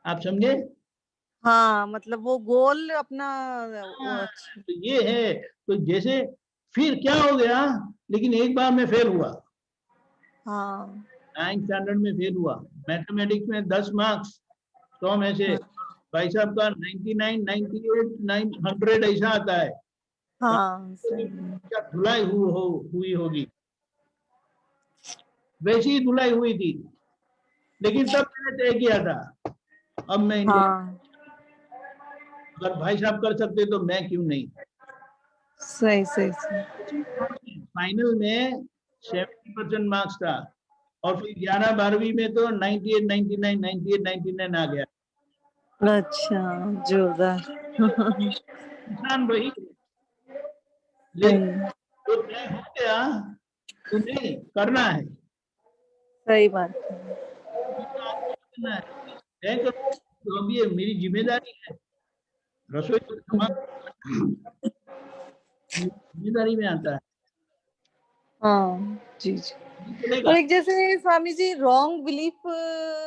आप समझे? हाँ मतलब वो गोल अपना वो हाँ, अच्छा। तो ये है। तो जैसे फिर क्या हो गया, लेकिन एक बार मैं फेल हुआ, हाँ 9th स्टैंडर्ड में फेल हुआ मैथमेटिक्स में, 10 मार्क्स 100 में से। भाई साहब का 99, 98, 900 ऐसा आता है। हाँ सही है। क्या धुलाई हुई होगी, वैसी ही धुलाई हुई थी। लेकिन तब मैंने तय किया था, अब मैं इनको, हाँ अगर भाई साहब कर सकते तो मैं क्यों नहीं। सही सही सही। फाइनल में 70% मार्क्स था, और फिर 11वीं 12वीं में तो 98, 99, 98, 99 आ गया। अच्छा जोरदार। इंसान वही है, सही लेकिन जो तय हो गया तुम्हें करना है, सही बात है। करना है, तय करो। तो अब ये मेरी जिम्मेदारी है, रसोई का सामान जिम्मेदारी में आता है, हाँ जी जी। चलेगा। और एक जैसे स्वामी जी रॉन्ग बिलीफ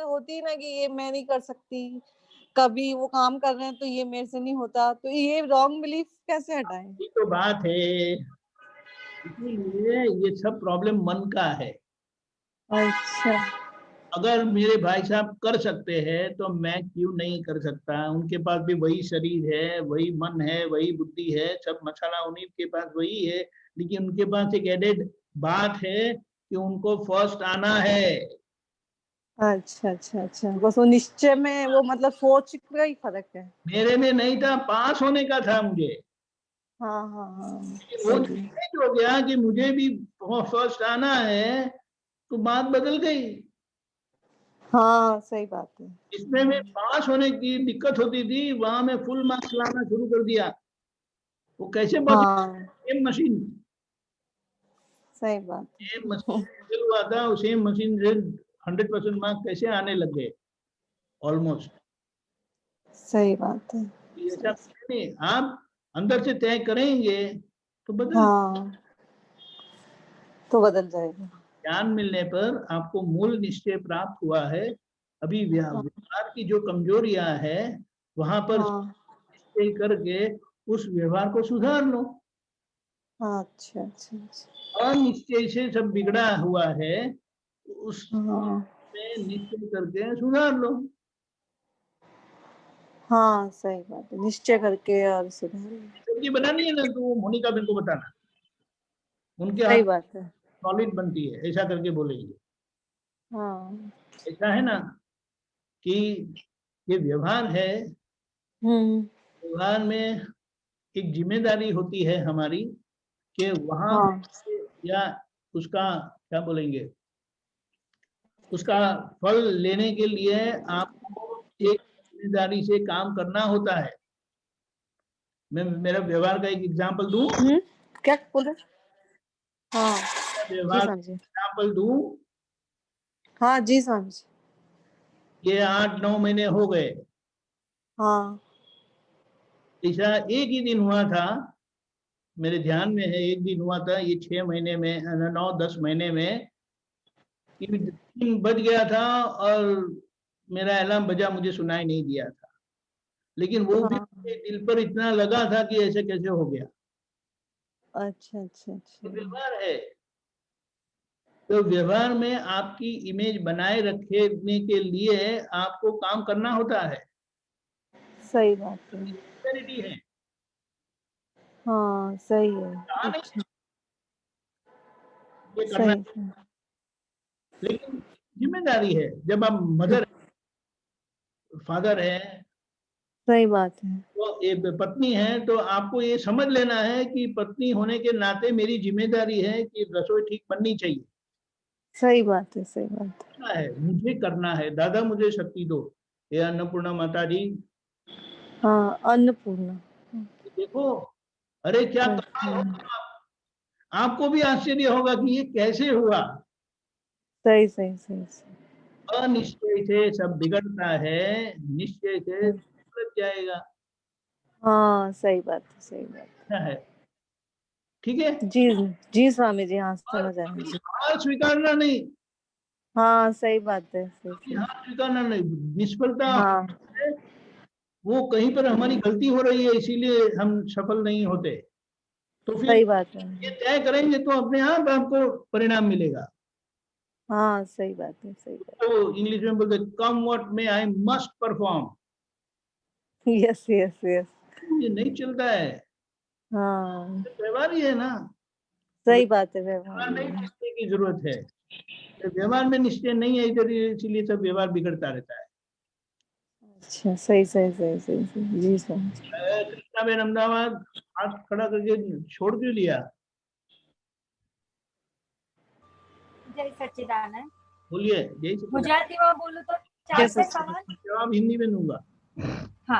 होती है ना कि ये मैं नहीं कर सकती, कभी वो काम कर रहे हैं तो ये मेरे से नहीं होता, तो ये रॉन्ग बिलीफ कैसे हटाएं? ये तो बात है, इसीलिए ये सब प्रॉब्लम मन का है। अच्छा अगर मेरे भाई साहब कर सकते हैं तो मैं क्यों नहीं कर सकता। उनके पास भी वही शरीर है, वही मन है, वही बुद्धि है, सब मसाला उन्हीं के पास वही है। लेकिन उनके पास एक एडेड बात है कि उनको फर्स्ट आना है। अच्छा अच्छा अच्छा, बस वो निश्चय में, वो मतलब सोच का ही फर्क है। मेरे में नहीं था, पास होने का था मुझे। हाँ हाँ हाँ वो सही है। चेंज हो गया कि मुझे भी फर्स्ट आना है, तो बात बदल गई। हाँ सही बात है। इसमें में पास होने की दिक्कत होती थी, वहां में फुल मार्क्स लाना शुरू कर दिया। वो कैसे हाँ सेम मशीन, सही बात सेम है। मशीन फेल हुआ था, सेम मशीन से 100% मार्क्स कैसे आने लग गए ऑलमोस्ट। सही बात है। ऐसा नहीं, आप अंदर से तय करेंगे तो बदल। हाँ तो बदल जाएगा। ज्ञान मिलने पर आपको मूल निश्चय प्राप्त हुआ है। अभी हाँ व्यवहार की जो कमजोरियां है, वहां पर हाँ निश्चय करके उस व्यवहार को सुधार लो। हाँ, अच्छा अच्छा अच्छा। अनिश्चय से सब बिगड़ा हुआ है, हाँ उसमें निश्चय करके सुधार लो। हाँ सही बात है, निश्चय करके और सुधार। सब्जी बनानी है ना, तो मोनिका बहन को बताना, उनके सही हाथ बात है। सॉलिड बनती है, ऐसा करके बोलेंगे। हाँ ऐसा है ना कि ये व्यवहार है, हम्म। व्यवहार में एक जिम्मेदारी होती है हमारी कि वहां हाँ या उसका क्या बोलेंगे, उसका फल लेने के लिए आपको एक जिम्मेदारी से काम करना होता है। मैं मेरा व्यवहार का एक एग्जांपल दूं, क्या बोल रहे? हाँ जी व्यवहार स्वामी का जी। एग्जांपल दूं, हाँ जी स्वामी जी। ये 8-9 महीने हो गए, हाँ ऐसा एक ही दिन हुआ था, मेरे ध्यान में है, एक दिन हुआ था ये 6 महीने में, 9-10 महीने में, कि 3 बज गया था और मेरा अलार्म बजा, मुझे सुनाई नहीं दिया था। लेकिन वो भी हाँ मेरे दिल पर इतना लगा था कि ऐसे कैसे हो गया। अच्छा अच्छा ये अच्छा। व्यवहार है। तो व्यवहार में आपकी इमेज बनाए रखने के लिए आपको काम करना होता है, सही बात है। सिंसियरिटी है। हाँ सही है। कहा नहीं अच्छा ये करना, सही सही। लेकिन जिम्मेदारी है। जब आप मदर फादर है, सही बात है। तो एक पत्नी है, तो आपको ये समझ लेना है कि पत्नी होने के नाते मेरी जिम्मेदारी है कि रसोई ठीक बननी चाहिए। सही बात है। सही बात है। करना है, मुझे करना है। दादा मुझे शक्ति दो, ये अन्नपूर्णा माता जी, हाँ अन्नपूर्णा। देखो, अरे क्या कमाल हो। अच्छा आपको भी आश्चर्य होगा कि ये कैसे हुआ। सही सही सही सही। अनिश्चय से सब बिगड़ता है, निश्चय से लग जाएगा। हाँ सही बात है। सही बात है। क्या है, ठीक है। जी जी स्वामी जी, हाँ और समझ आया कभी मुझे। हार स्वीकारना नहीं, हाँ सही बात है। सही कभी सही। हार स्वीकारना नहीं। निष्फलता हाँ है, वो कहीं पर हमारी गलती हो रही है, इसीलिए हम सफल नहीं होते। तो फिर सही बात है। ये तय करेंगे तो अपने आप आपको परिणाम मिलेगा। हाँ, सही बात है, सही बात तो इंग्लिश में बोलते come what may I must perform. है। Yes, yes, yes. ये नहीं चलता है, हाँ, व्यवहार ही है ना। तो सही बात है, व्यवहार व्यवहार में में। निश्चय की जरूरत है, तो व्यवहार में निश्चय नहीं है इधर, इसीलिए सब व्यवहार बिगड़ता रहता है। अच्छा, सही, सही, सही, सही, सही। जी सर। कृष्णा बेन अहमदाबाद हाथ खड़ा करके छोड़ क्यों दिया? जय सच्चिदानंद। बोलिए जय श्री कृष्ण। ગુજરાતીમાં બોલું તો ચાલશે સવાલ? जवाब हिंदी में दूंगा। હા,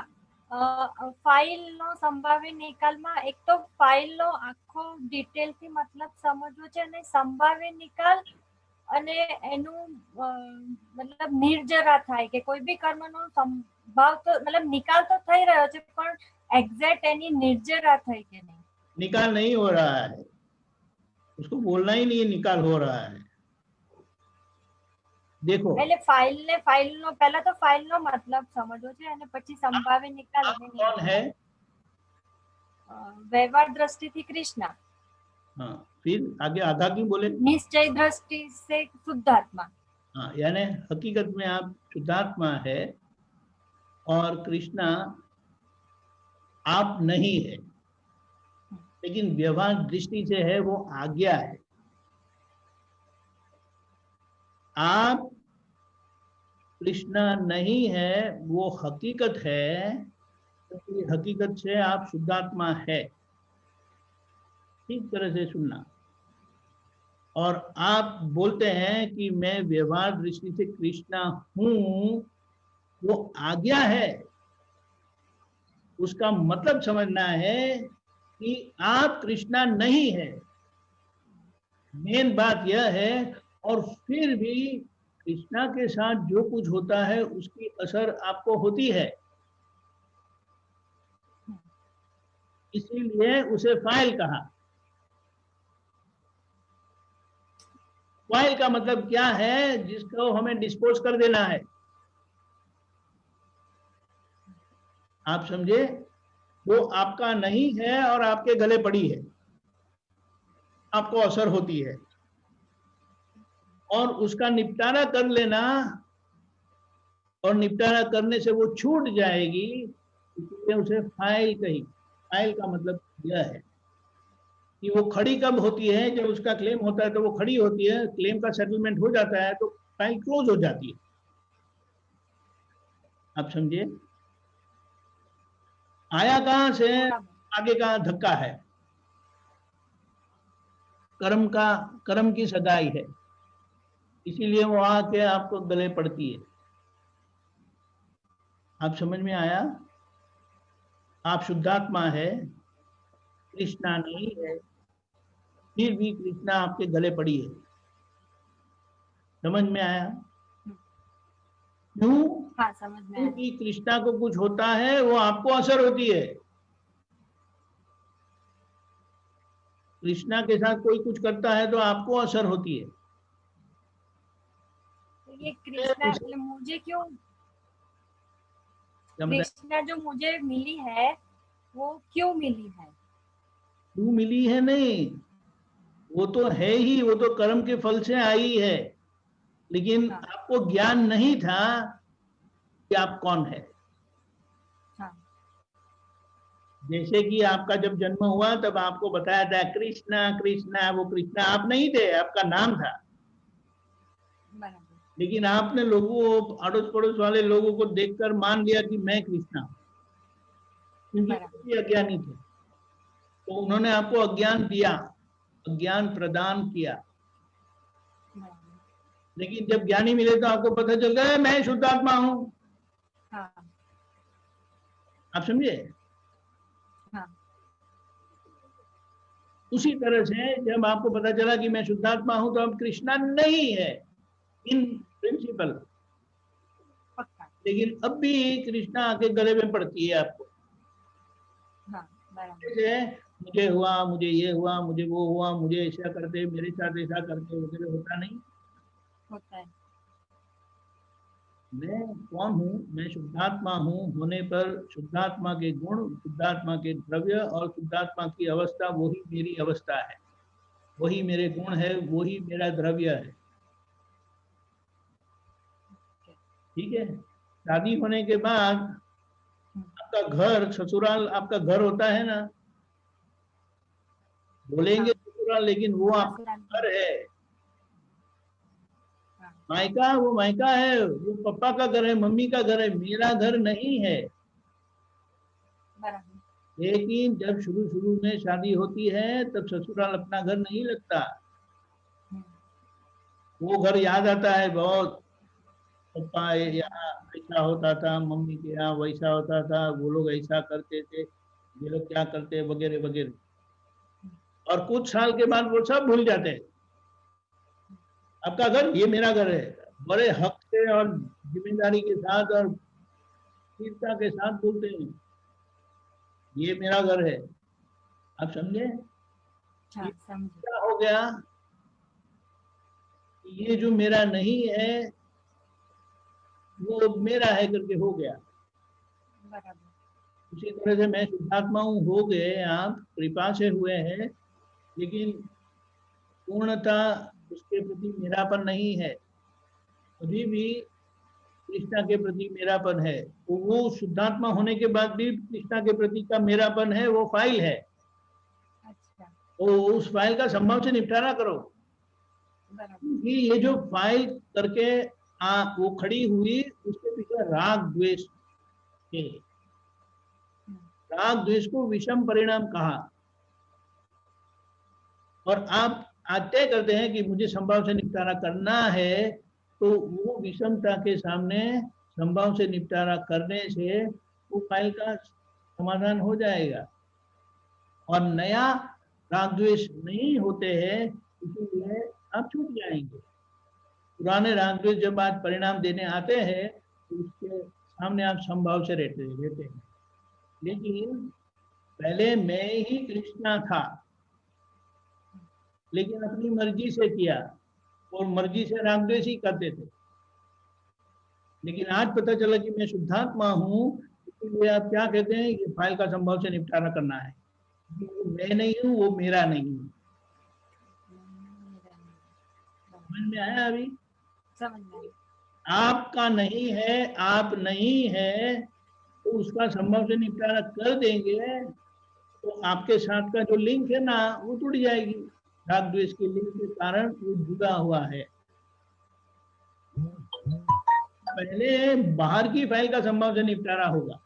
ફાઇલનો સંભાવ્ય નિકાલમાં એક તો ફાઇલનો આખો ડિટેલથી મતલબ સમજવો છે અને સંભાવ્ય નિકાલ અને એનું મતલબ નિર્જરા થાય કે કોઈ બી કર્મનો સંભાવ તો મતલબ નિકાલ તો થઈ રહ્યો છે પણ એક્ઝેક્ટ એની નિર્જરા થઈ કે નહીં? निकाल नहीं हो रहा है, उसको बोलना ही नहीं है निकाल हो रहा है। देखो એટલે ફાઇલનો પહેલા તો ફાઇલનો મતલબ સમજવો છે અને પછી સંભાવ્ય નિકાલ અને कौन है? વ્યવહાર દ્રષ્ટિથી કૃષ્ણ, हाँ, फिर आगे आधा क्यों बोले? निश्चय दृष्टि से शुद्धात्मा। हाँ, यानी हकीकत में आप शुद्धात्मा है और कृष्णा आप नहीं है, लेकिन व्यवहार दृष्टि से है, वो आज्ञा है। आप कृष्णा नहीं है, वो हकीकत है, क्योंकि हकीकत से आप शुद्धात्मा है। ठीक तरह से सुनना। और आप बोलते हैं कि मैं व्यवहार दृष्टि से कृष्णा हूं, वो आज्ञा है। उसका मतलब समझना है कि आप कृष्णा नहीं है, मेन बात यह है। और फिर भी कृष्णा के साथ जो कुछ होता है उसकी असर आपको होती है, इसीलिए उसे फाइल कहा। फाइल का मतलब क्या है? जिसको हमें डिस्पोज कर देना है। आप समझे? वो आपका नहीं है और आपके गले पड़ी है, आपको असर होती है, और उसका निपटारा कर लेना, और निपटारा करने से वो छूट जाएगी, इसलिए उसे फाइल कही। फाइल का मतलब यह है कि वो खड़ी कब होती है? जब उसका क्लेम होता है तो वो खड़ी होती है, क्लेम का सेटलमेंट हो जाता है तो फाइल क्लोज हो जाती है। आप समझे? आया कहां से? आगे का धक्का है, कर्म की सगाई है, इसीलिए वो आके आपको गले पड़ती है। आप समझ में आया? आप शुद्धात्मा है, कृष्णा नहीं है, फिर भी कृष्णा आपके गले पड़ी है। समझ में आया? क्यों? हाँ, समझ में आया। क्योंकि कृष्णा को कुछ होता है, वो आपको असर होती है। कृष्णा के साथ कोई कुछ करता है तो आपको असर होती है। तो ये कृष्णा मतलब मुझे क्यों, कृष्णा जो मुझे मिली है वो क्यों मिली है? क्यों मिली है? नहीं, वो तो है ही, वो तो कर्म के फल से आई है, लेकिन हाँ। आपको ज्ञान नहीं था कि आप कौन है। हाँ। जैसे कि आपका जब जन्म हुआ तब आपको बताया था कृष्णा कृष्णा, वो कृष्णा आप नहीं थे, आपका नाम था। बराबर। लेकिन आपने लोगों, अड़ोस पड़ोस वाले लोगों को देखकर मान लिया कि मैं कृष्णा हूं, क्योंकि वो अज्ञानी थे, तो उन्होंने आपको अज्ञान दिया, अज्ञान प्रदान किया। लेकिन जब ज्ञानी मिले तो आपको पता चल गया है मैं शुद्धात्मा हूं। हाँ। आप समझे? हाँ। उसी तरह से जब आपको पता चला कि मैं शुद्धात्मा हूं तो अब कृष्णा नहीं है इन प्रिंसिपल, पक्का। लेकिन अब भी कृष्णा आके गले में पड़ती है आपको। हाँ, बराबर। जैसे मुझे हुआ, मुझे ये हुआ, मुझे वो हुआ, मुझे ऐसा करते, मेरे साथ ऐसा करते, वगैरह होता नहीं होता है। मैं कौन हूँ? मैं शुद्धात्मा हूँ। होने पर शुद्धात्मा के गुण, शुद्धात्मा के द्रव्य और शुद्धात्मा की अवस्था, वही मेरी अवस्था है, वही मेरे गुण है, वही मेरा द्रव्य है। ठीक है। शादी होने के बाद आपका घर, ससुराल आपका घर होता है ना, बोलेंगे ससुराल, लेकिन वो आपका घर है। मायका वो मायका है, वो पापा का घर है, मम्मी का घर है, मेरा घर नहीं है। लेकिन जब शुरू शुरू में शादी होती है तब ससुराल अपना घर नहीं लगता, वो घर याद आता है बहुत। पापा यहाँ ऐसा होता था, मम्मी के यहाँ वैसा होता था, वो लोग ऐसा करते थे, ये लोग क्या करते वगैरह वगैरह। और कुछ साल के बाद वो सब भूल जाते हैं। आपका घर, ये मेरा घर है, बड़े हक से और जिम्मेदारी के साथ और स्थिरता के साथ बोलते हैं, ये मेरा घर है। आप समझे? क्या हो गया? ये जो मेरा नहीं है वो मेरा है करके हो गया। उसी तरह से मैं शुद्धात्मा हूँ, हो गए आप, कृपा से हुए हैं, लेकिन पूर्णता उसके प्रति मेरापन नहीं है। अभी भी कृष्णा के प्रति मेरापन है। तो वो शुद्धात्मा होने के बाद भी कृष्णा के प्रति का मेरापन है, वो फाइल है। तो उस फाइल का संभव से निपटारा करो। कि ये जो फाइल करके वो खड़ी हुई, उसके पीछे राग द्वेष है। राग द्वेष को विषम परिणाम कहा। और आप तय करते हैं कि मुझे संभव से निपटारा करना है, तो वो विषमता के सामने संभव से निपटारा करने से वो फाइल का समाधान हो जाएगा। और नया राग द्वेष नहीं होते हैं, इसीलिए आप छूट जाएंगे। पुराने राग द्वेष जब आज परिणाम देने आते हैं तो उसके सामने आप संभव से रहते हैं। लेकिन पहले मैं ही कृष्णा था, लेकिन अपनी मर्जी से किया और मर्जी से राग द्वेष ही करते थे। लेकिन आज पता चला कि मैं शुद्धात्मा हूँ, इसलिए आप क्या कहते हैं कि फाइल का संभव से निपटारा करना है। वो मैं नहीं हूँ, वो मेरा नहीं है। समझ में आया? अभी आपका नहीं है, आप नहीं है, तो उसका संभव से निपटारा कर देंगे तो आपके साथ का जो लिंक है ना, वो टूट जाएगी। राग द्वेष के लिंक के कारण वो जुड़ा हुआ है। पहले बाहर की फाइल का संभव से निपटारा होगा।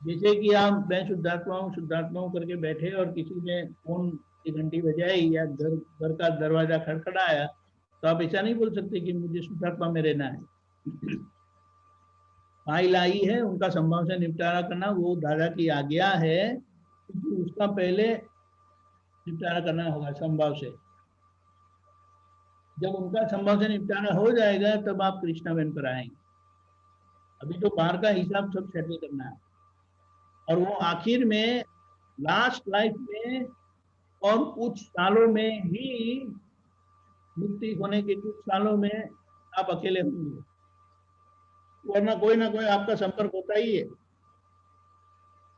जैसे कि आप मैं शुद्धात्मा हूँ करके बैठे और किसी ने फोन की घंटी बजाई या घर का दरवाजा खड़खड़ाया, तो आप ऐसा नहीं बोल सकते कि मुझे शुद्धात्मा में रहना है। फाइल आई है, उनका संभव से निपटारा करना वो दादा की आज्ञा है, क्योंकि उसका पहले निपटारा करना होगा संभव से। जब उनका संभव से निपटारा हो जाएगा तब आप कृष्णा बन पर आएंगे। अभी तो बाहर का हिसाब सब सेटल करना है। और वो आखिर में लास्ट लाइफ में और कुछ सालों में ही, मुक्ति होने के कुछ सालों में आप अकेले होंगे, वरना कोई ना कोई आपका संपर्क होता ही है।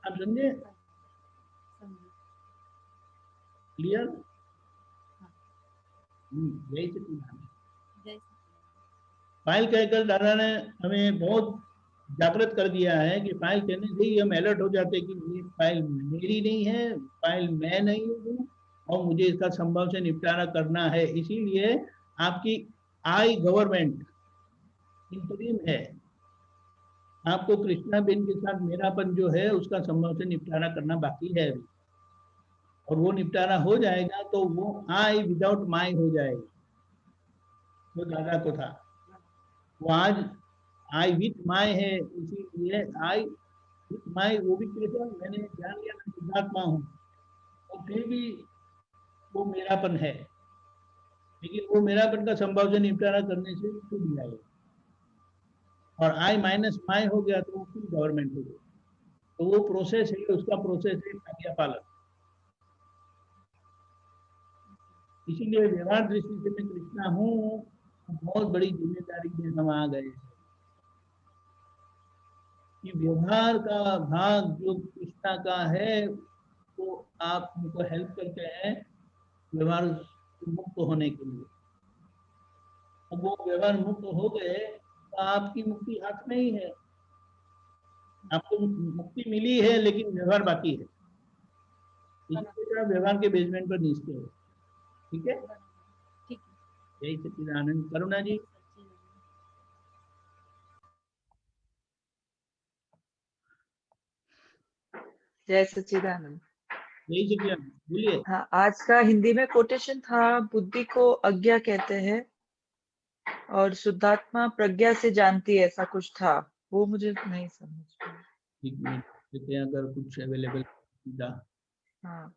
आप समझे? क्लियर? जय सच्चिदानंद। फाइल कहकर दादा ने हमें बहुत जागृत कर दिया है कि फाइल कहने से ही हम अलर्ट हो जाते हैं कि ये फाइल मेरी नहीं है, फाइल मैं नहीं हूँ और मुझे इसका संभव से निपटारा करना है। इसीलिए आपकी आई गवर्नमेंट इंतरीम है। आपको कृष्णा बेन के साथ मेरापन जो है उसका संभव से निपटारा करना बाकी है अभी। और वो निपटारा हो जाएगा तो वो आई विदाउट माई हो जाएगा, जो दादा को था। वो आज आई विथ माई है, इसीलिए आई विथ माई वो भी कृष्ण मैंने जान लिया, मैं शुद्धात्मा हूँ, और फिर भी वो मेरापन है। लेकिन वो मेरापन का संभव से निपटारा करने से छूट जाएगा। और आई माइनस माई हो गया तो वो फुल गवर्नमेंट हो गई। तो वो प्रोसेस है, उसका प्रोसेस है आज्ञा पालन। इसीलिए व्यवहार दृष्टि से मैं कृष्णा हूँ, बहुत बड़ी जिम्मेदारी में हम आ गए कि व्यवहार का भाग जो कृष्णा का है वो आप हमको हेल्प करते हैं व्यवहार मुक्त होने के लिए। अब वो व्यवहार मुक्त हो गए तो आपकी मुक्ति हाथ में ही है। आपको मुक्ति मिली है लेकिन व्यवहार बाकी है, इसलिए व्यवहार के बेसमेंट पर नीचे हो। ठीक है, ठीक जय सच्चिदानंद। करुणा जी। जय सच्चिदानंद। जय सच्चिदानंद, बोलिए। हाँ, आज का हिंदी में कोटेशन था, बुद्धि को अज्ञा कहते हैं और शुद्धात्मा प्रज्ञा से जानती है, ऐसा कुछ था, वो मुझे नहीं समझ में। एक मिनट देखते हैं अगर कुछ अवेलेबल। हाँ,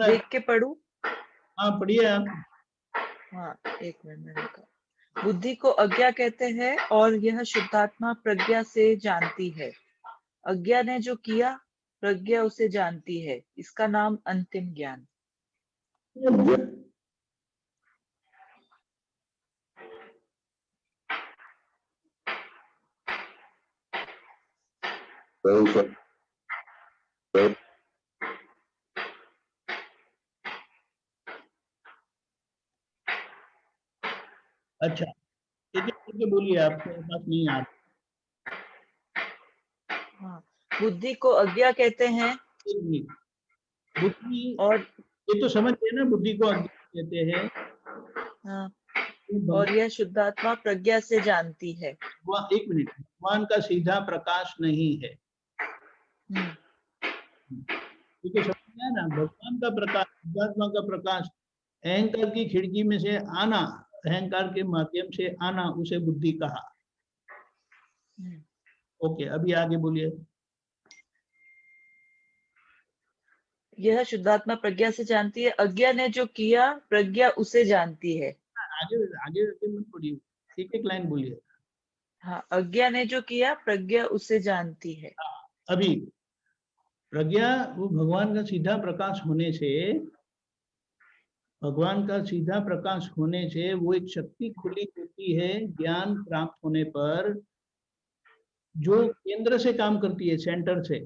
देख के पढ़ू। हाँ पढ़िए आप। हाँ, एक मिनट मैंने कहा। बुद्धि को अज्ञा कहते हैं और यह शुद्धात्मा प्रज्ञा से जानती है। अज्ञा ने जो किया प्रज्ञा उसे जानती है, इसका नाम अंतिम ज्ञान। अच्छा, एक एक करके बोलिए, आपके पास नहीं आ रहा। हाँ, बुद्धि को अज्ञा कहते हैं एक मिनट, बुद्धि और ये तो समझ गए ना, बुद्धि को अज्ञान कहते हैं। हाँ, तो और यह शुद्धात्मा प्रज्ञा से जानती है। एक मिनट, भगवान का सीधा प्रकाश नहीं है। ये तो समझ गया ना, भगवान का प्रकाश, शुद्धात्मा का प्रकाश अहंकार की खिड़की में से आना, अहंकार के माध्यम से आना, उसे बुद्धि कहा। ओके, अभी आगे बोलिए। यह शुद्धात्मा प्रज्ञा से जानती है। अज्ञा ने जो किया प्रज्ञा उसे जानती है। आगे आगे मत पढ़िए, एक एक लाइन बोलिए। हाँ, अज्ञा ने जो किया प्रज्ञा उसे जानती है। अभी प्रज्ञा वो भगवान का सीधा प्रकाश होने से, भगवान का सीधा प्रकाश होने से वो एक शक्ति खुली होती है ज्ञान प्राप्त होने पर, जो केंद्र से काम करती है, सेंटर से।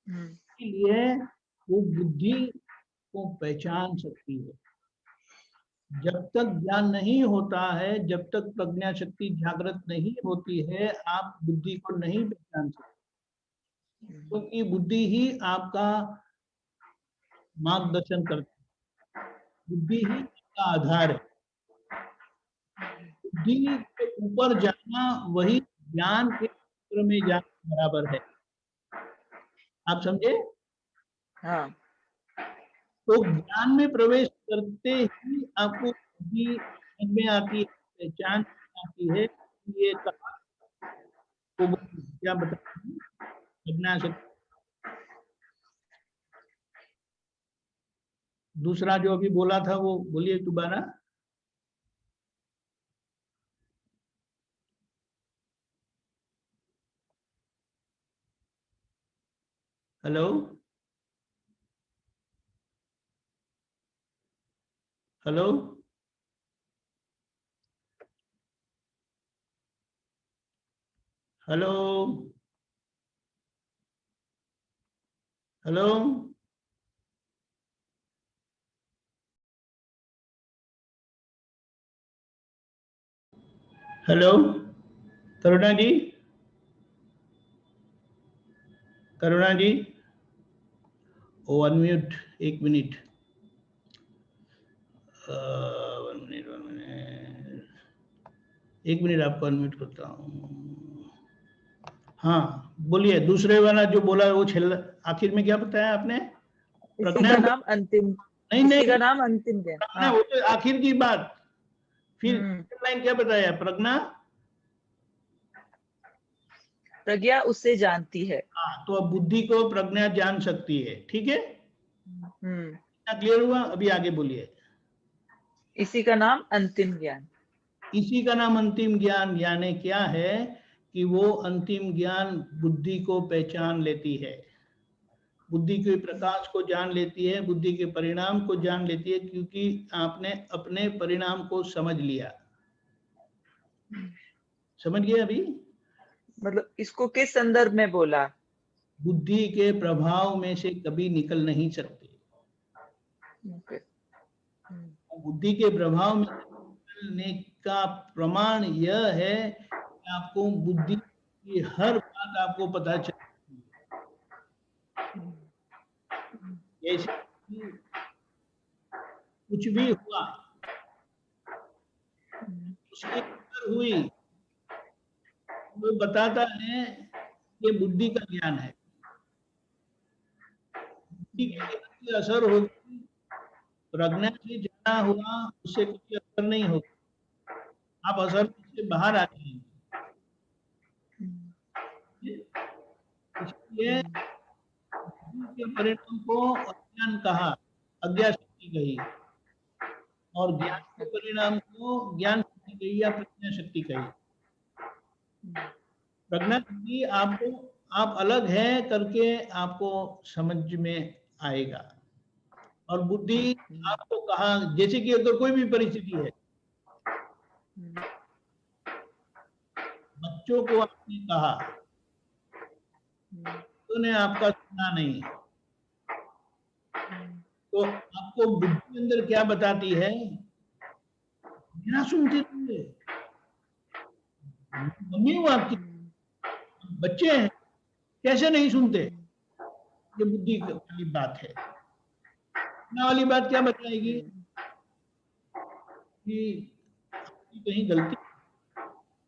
इसलिए वो बुद्धि को पहचान सकती है। जब तक ज्ञान नहीं होता है, जब तक प्रज्ञा शक्ति जागृत नहीं होती है, आप बुद्धि को नहीं पहचान सकते, क्योंकि बुद्धि ही आपका मार्गदर्शन करती है, बुद्धि ही आपका आधार है। बुद्धि के ऊपर जाना वही ज्ञान के क्षेत्र में जाना बराबर है। आप समझे? हाँ, तो ज्ञान में प्रवेश करते ही आपको बुद्धि समझ में आती है, पहचान आती है। ये कहा तो क्या बताएं, प्रज्ञा शक्ति। दूसरा जो अभी बोला था वो बोलिए दोबारा। Hello hello hello hello hello Karuna ji, Karuna ji, ओ अनम्यूट, एक मिनट। 1 मिनट 1 मिनट आपको अनम्यूट करता हूँ। हाँ बोलिए, दूसरे वाला जो बोला वो आखिर में क्या बताया आपने? इसी का नाम अंतिम, नहीं इसी नहीं, का नाम अंतिम ज्ञान। हाँ। वो तो आखिर की बात। फिर लाइन क्या बताया? प्रज्ञा उससे जानती है। हाँ, तो अब बुद्धि को प्रज्ञा जान सकती है, ठीक है? क्लियर हुआ? अभी आगे बोलिए। इसी का नाम अंतिम ज्ञान। इसी का नाम अंतिम ज्ञान, यानी क्या है कि वो अंतिम ज्ञान बुद्धि को पहचान लेती है, बुद्धि के प्रकाश को जान लेती है, बुद्धि के परिणाम को जान लेती है, क्योंकि आपने अपने परिणाम को समझ लिया। समझ गए अभी? मतलब इसको किस संदर्भ में बोला? बुद्धि के प्रभाव में से कभी निकल नहीं सकते। बुद्धि के प्रभाव में निकलने का प्रमाण यह है कि आपको बुद्धि की हर बात आपको पता चल, जैसे कुछ भी हुआ उसकी खबर हुई, वो बताता है ये बुद्धि का ज्ञान है। बुद्धि के ज्ञान की असर होगी, प्रज्ञा से जाना हुआ उससे कोई असर नहीं होगा, आप असर से बाहर आ जाएंगे। इसलिए बुद्धि के परिणाम को अज्ञान कहा, अज्ञा शक्ति कही, और ज्ञान के परिणाम को ज्ञान शक्ति कही या प्रज्ञा शक्ति कही। प्रज्ञा शक्ति आपको आप अलग है करके आपको समझ में आएगा, और बुद्धि आपको कहा, जैसे कि अगर कोई भी परिस्थिति है, बच्चों को आपने कहा, उन्होंने आपका सुना नहीं, तो आपको बुद्धि अंदर क्या बताती है? बिना सुनते थे, मम्मी वो आपकी बच्चे हैं, कैसे नहीं सुनते? ये बुद्धि वाली बात है। ना वाली बात क्या बताएगी कि कहीं गलती,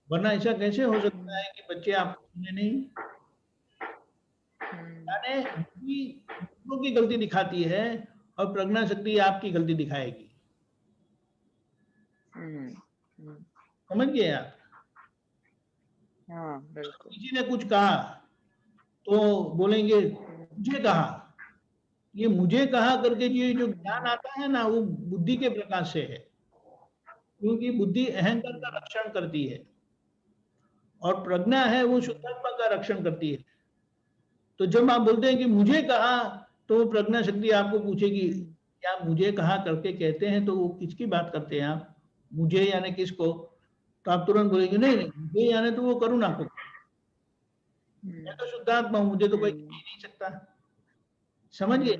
वरना ऐसा कैसे हो सकता है कि बच्चे आपको सुने नहीं? यानी बुद्धि दूसरों की गलती दिखाती है और प्रज्ञा शक्ति आपकी गलती दिखाएगी। समझ गए आप? हाँ बिल्कुल। किसी ने कुछ कहा तो बोलेंगे मुझे कहा, ये मुझे कहा करके ये जो ज्ञान आता है ना, वो बुद्धि के प्रकाश से है, क्योंकि बुद्धि अहंकार का रक्षण करती है और प्रज्ञा है वो शुद्धात्मा का रक्षण करती है। तो जब आप बोलते हैं कि मुझे कहा, तो प्रज्ञा शक्ति आपको पूछेगी क्या मुझे कहा करके कहते हैं, तो वो किसकी बात करते हैं आप? मुझे यानी किसको? तो आप तुरंत बोलेंगे नहीं नहीं, मुझे यानी तो वो करुणा को, मैं तो शुद्धात्मा हूं, मुझे तो कोई कह ही नहीं सकता। समझ गए?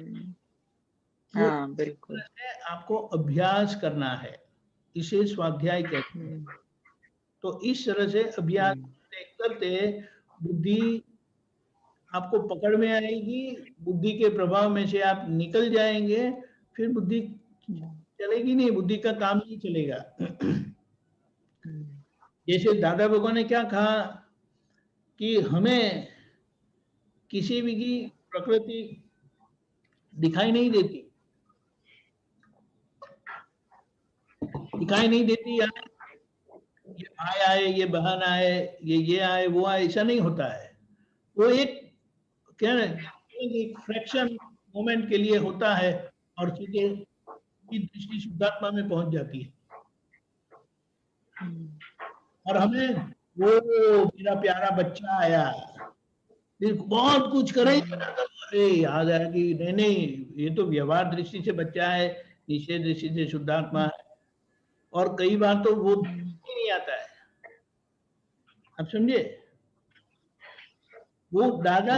हाँ बिल्कुल। आपको अभ्यास करना है, इसे स्वाध्याय कहते हैं। तो इस तरह से अभ्यास करते बुद्धि आपको पकड़ में आएगी, बुद्धि के प्रभाव में से आप निकल जाएंगे, फिर बुद्धि चलेगी नहीं, बुद्धि का काम नहीं चलेगा। जैसे दादा भगवान ने क्या कहा कि हमें किसी भी की प्रकृति दिखाई नहीं देती, दिखाई नहीं देती, यानी ये भाई आए, ये बहन आए, ये आए, वो आए, ऐसा नहीं होता है। वो एक क्या एक फ्रैक्शन मोमेंट के लिए होता है और सीधे दृष्टि शुद्धात्मा में पहुंच जाती है। और हमें वो मेरा प्यारा बच्चा आया, फिर बहुत कुछ करेंगे, अरे याद आया कि नहीं नहीं, ये तो व्यवहार दृष्टि से बच्चा है, निश्चय दृष्टि से शुद्धात्मा है, और कई बार तो वो नहीं आता है। आप समझे? वो दादा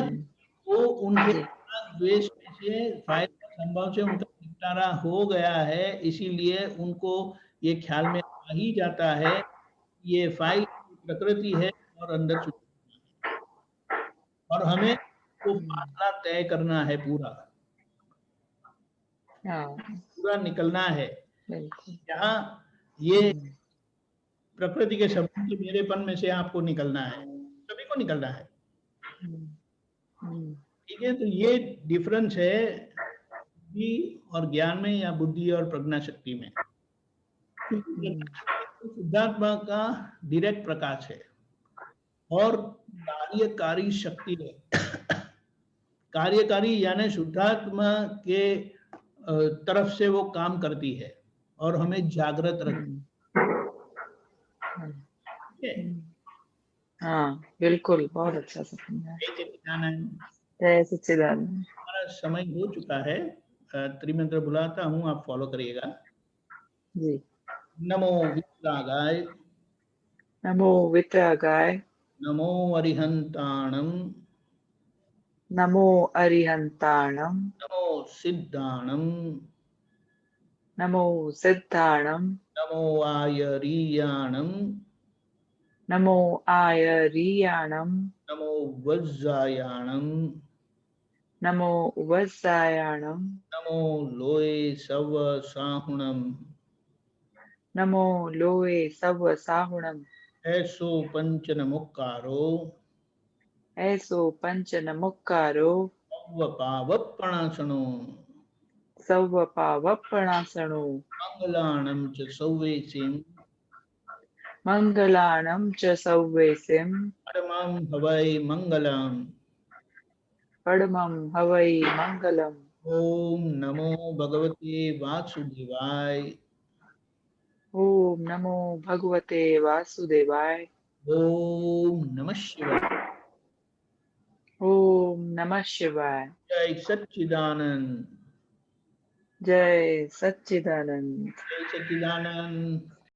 वो उनके द्वेष में से फाइल संभव से उनका निपटारा हो गया है, इसीलिए उनको ये ख्याल में आ ही जाता है ये फाइल प्रकृति है और अंदर शुद्धात्मा है, और हमें वो फासला तय करना है, पूरा पूरा निकलना है। बिल्कुल। यहाँ ये प्रकृति के शब्दों के मेरेपन में से आपको निकलना है, सभी को निकलना है। ठीक है, तो ये डिफरेंस है बुद्धि और ज्ञान में या बुद्धि और प्रज्ञा शक्ति में। शुद्धात्मा का डायरेक्ट प्रकाश है और कार्यकारी शक्ति है। कार्यकारी यानी शुद्धात्मा के तरफ से वो काम करती है और हमें जागृत रखती है। हाँ बिल्कुल, बहुत अच्छा समझा। जय सच्चिदानंद। हमारा समय हो चुका है, त्रिमंत्र बुलाता हूँ, आप फॉलो करिएगा जी। नमो वितरागाय, नमो वितरागाय, नमो अरिहंताणम, नमो अरिहंताणम, नमो सिद्धाणम, नमो सिद्धाणम, नमो आयरीयाणम, नमो आयरीयाणम, नमो वज्रायाणम, नमो वज्रायाणम, नमो लोए सव साहुणम, नमो लोए सव साहुणम, ऐसो पंच नमुक्कारो, ऐसो पंच नमुक्कारो, सव पावप्पणासनो, सव पावप्पणासनो, मंगलाणं च सौवेसिं, मंगलाणं च सौवेसिं, परमं हवै मंगलम्। परमं हवै मंगलम्। ओम नमो भगवते वासुदेवाय, ओम नमो भगवते वासुदेवाय, ओम नमः शिवाय, ओम नमः शिवाय। जय सच्चिदानंद, जय सच्चिदानंद। जय सच्चिदानंद।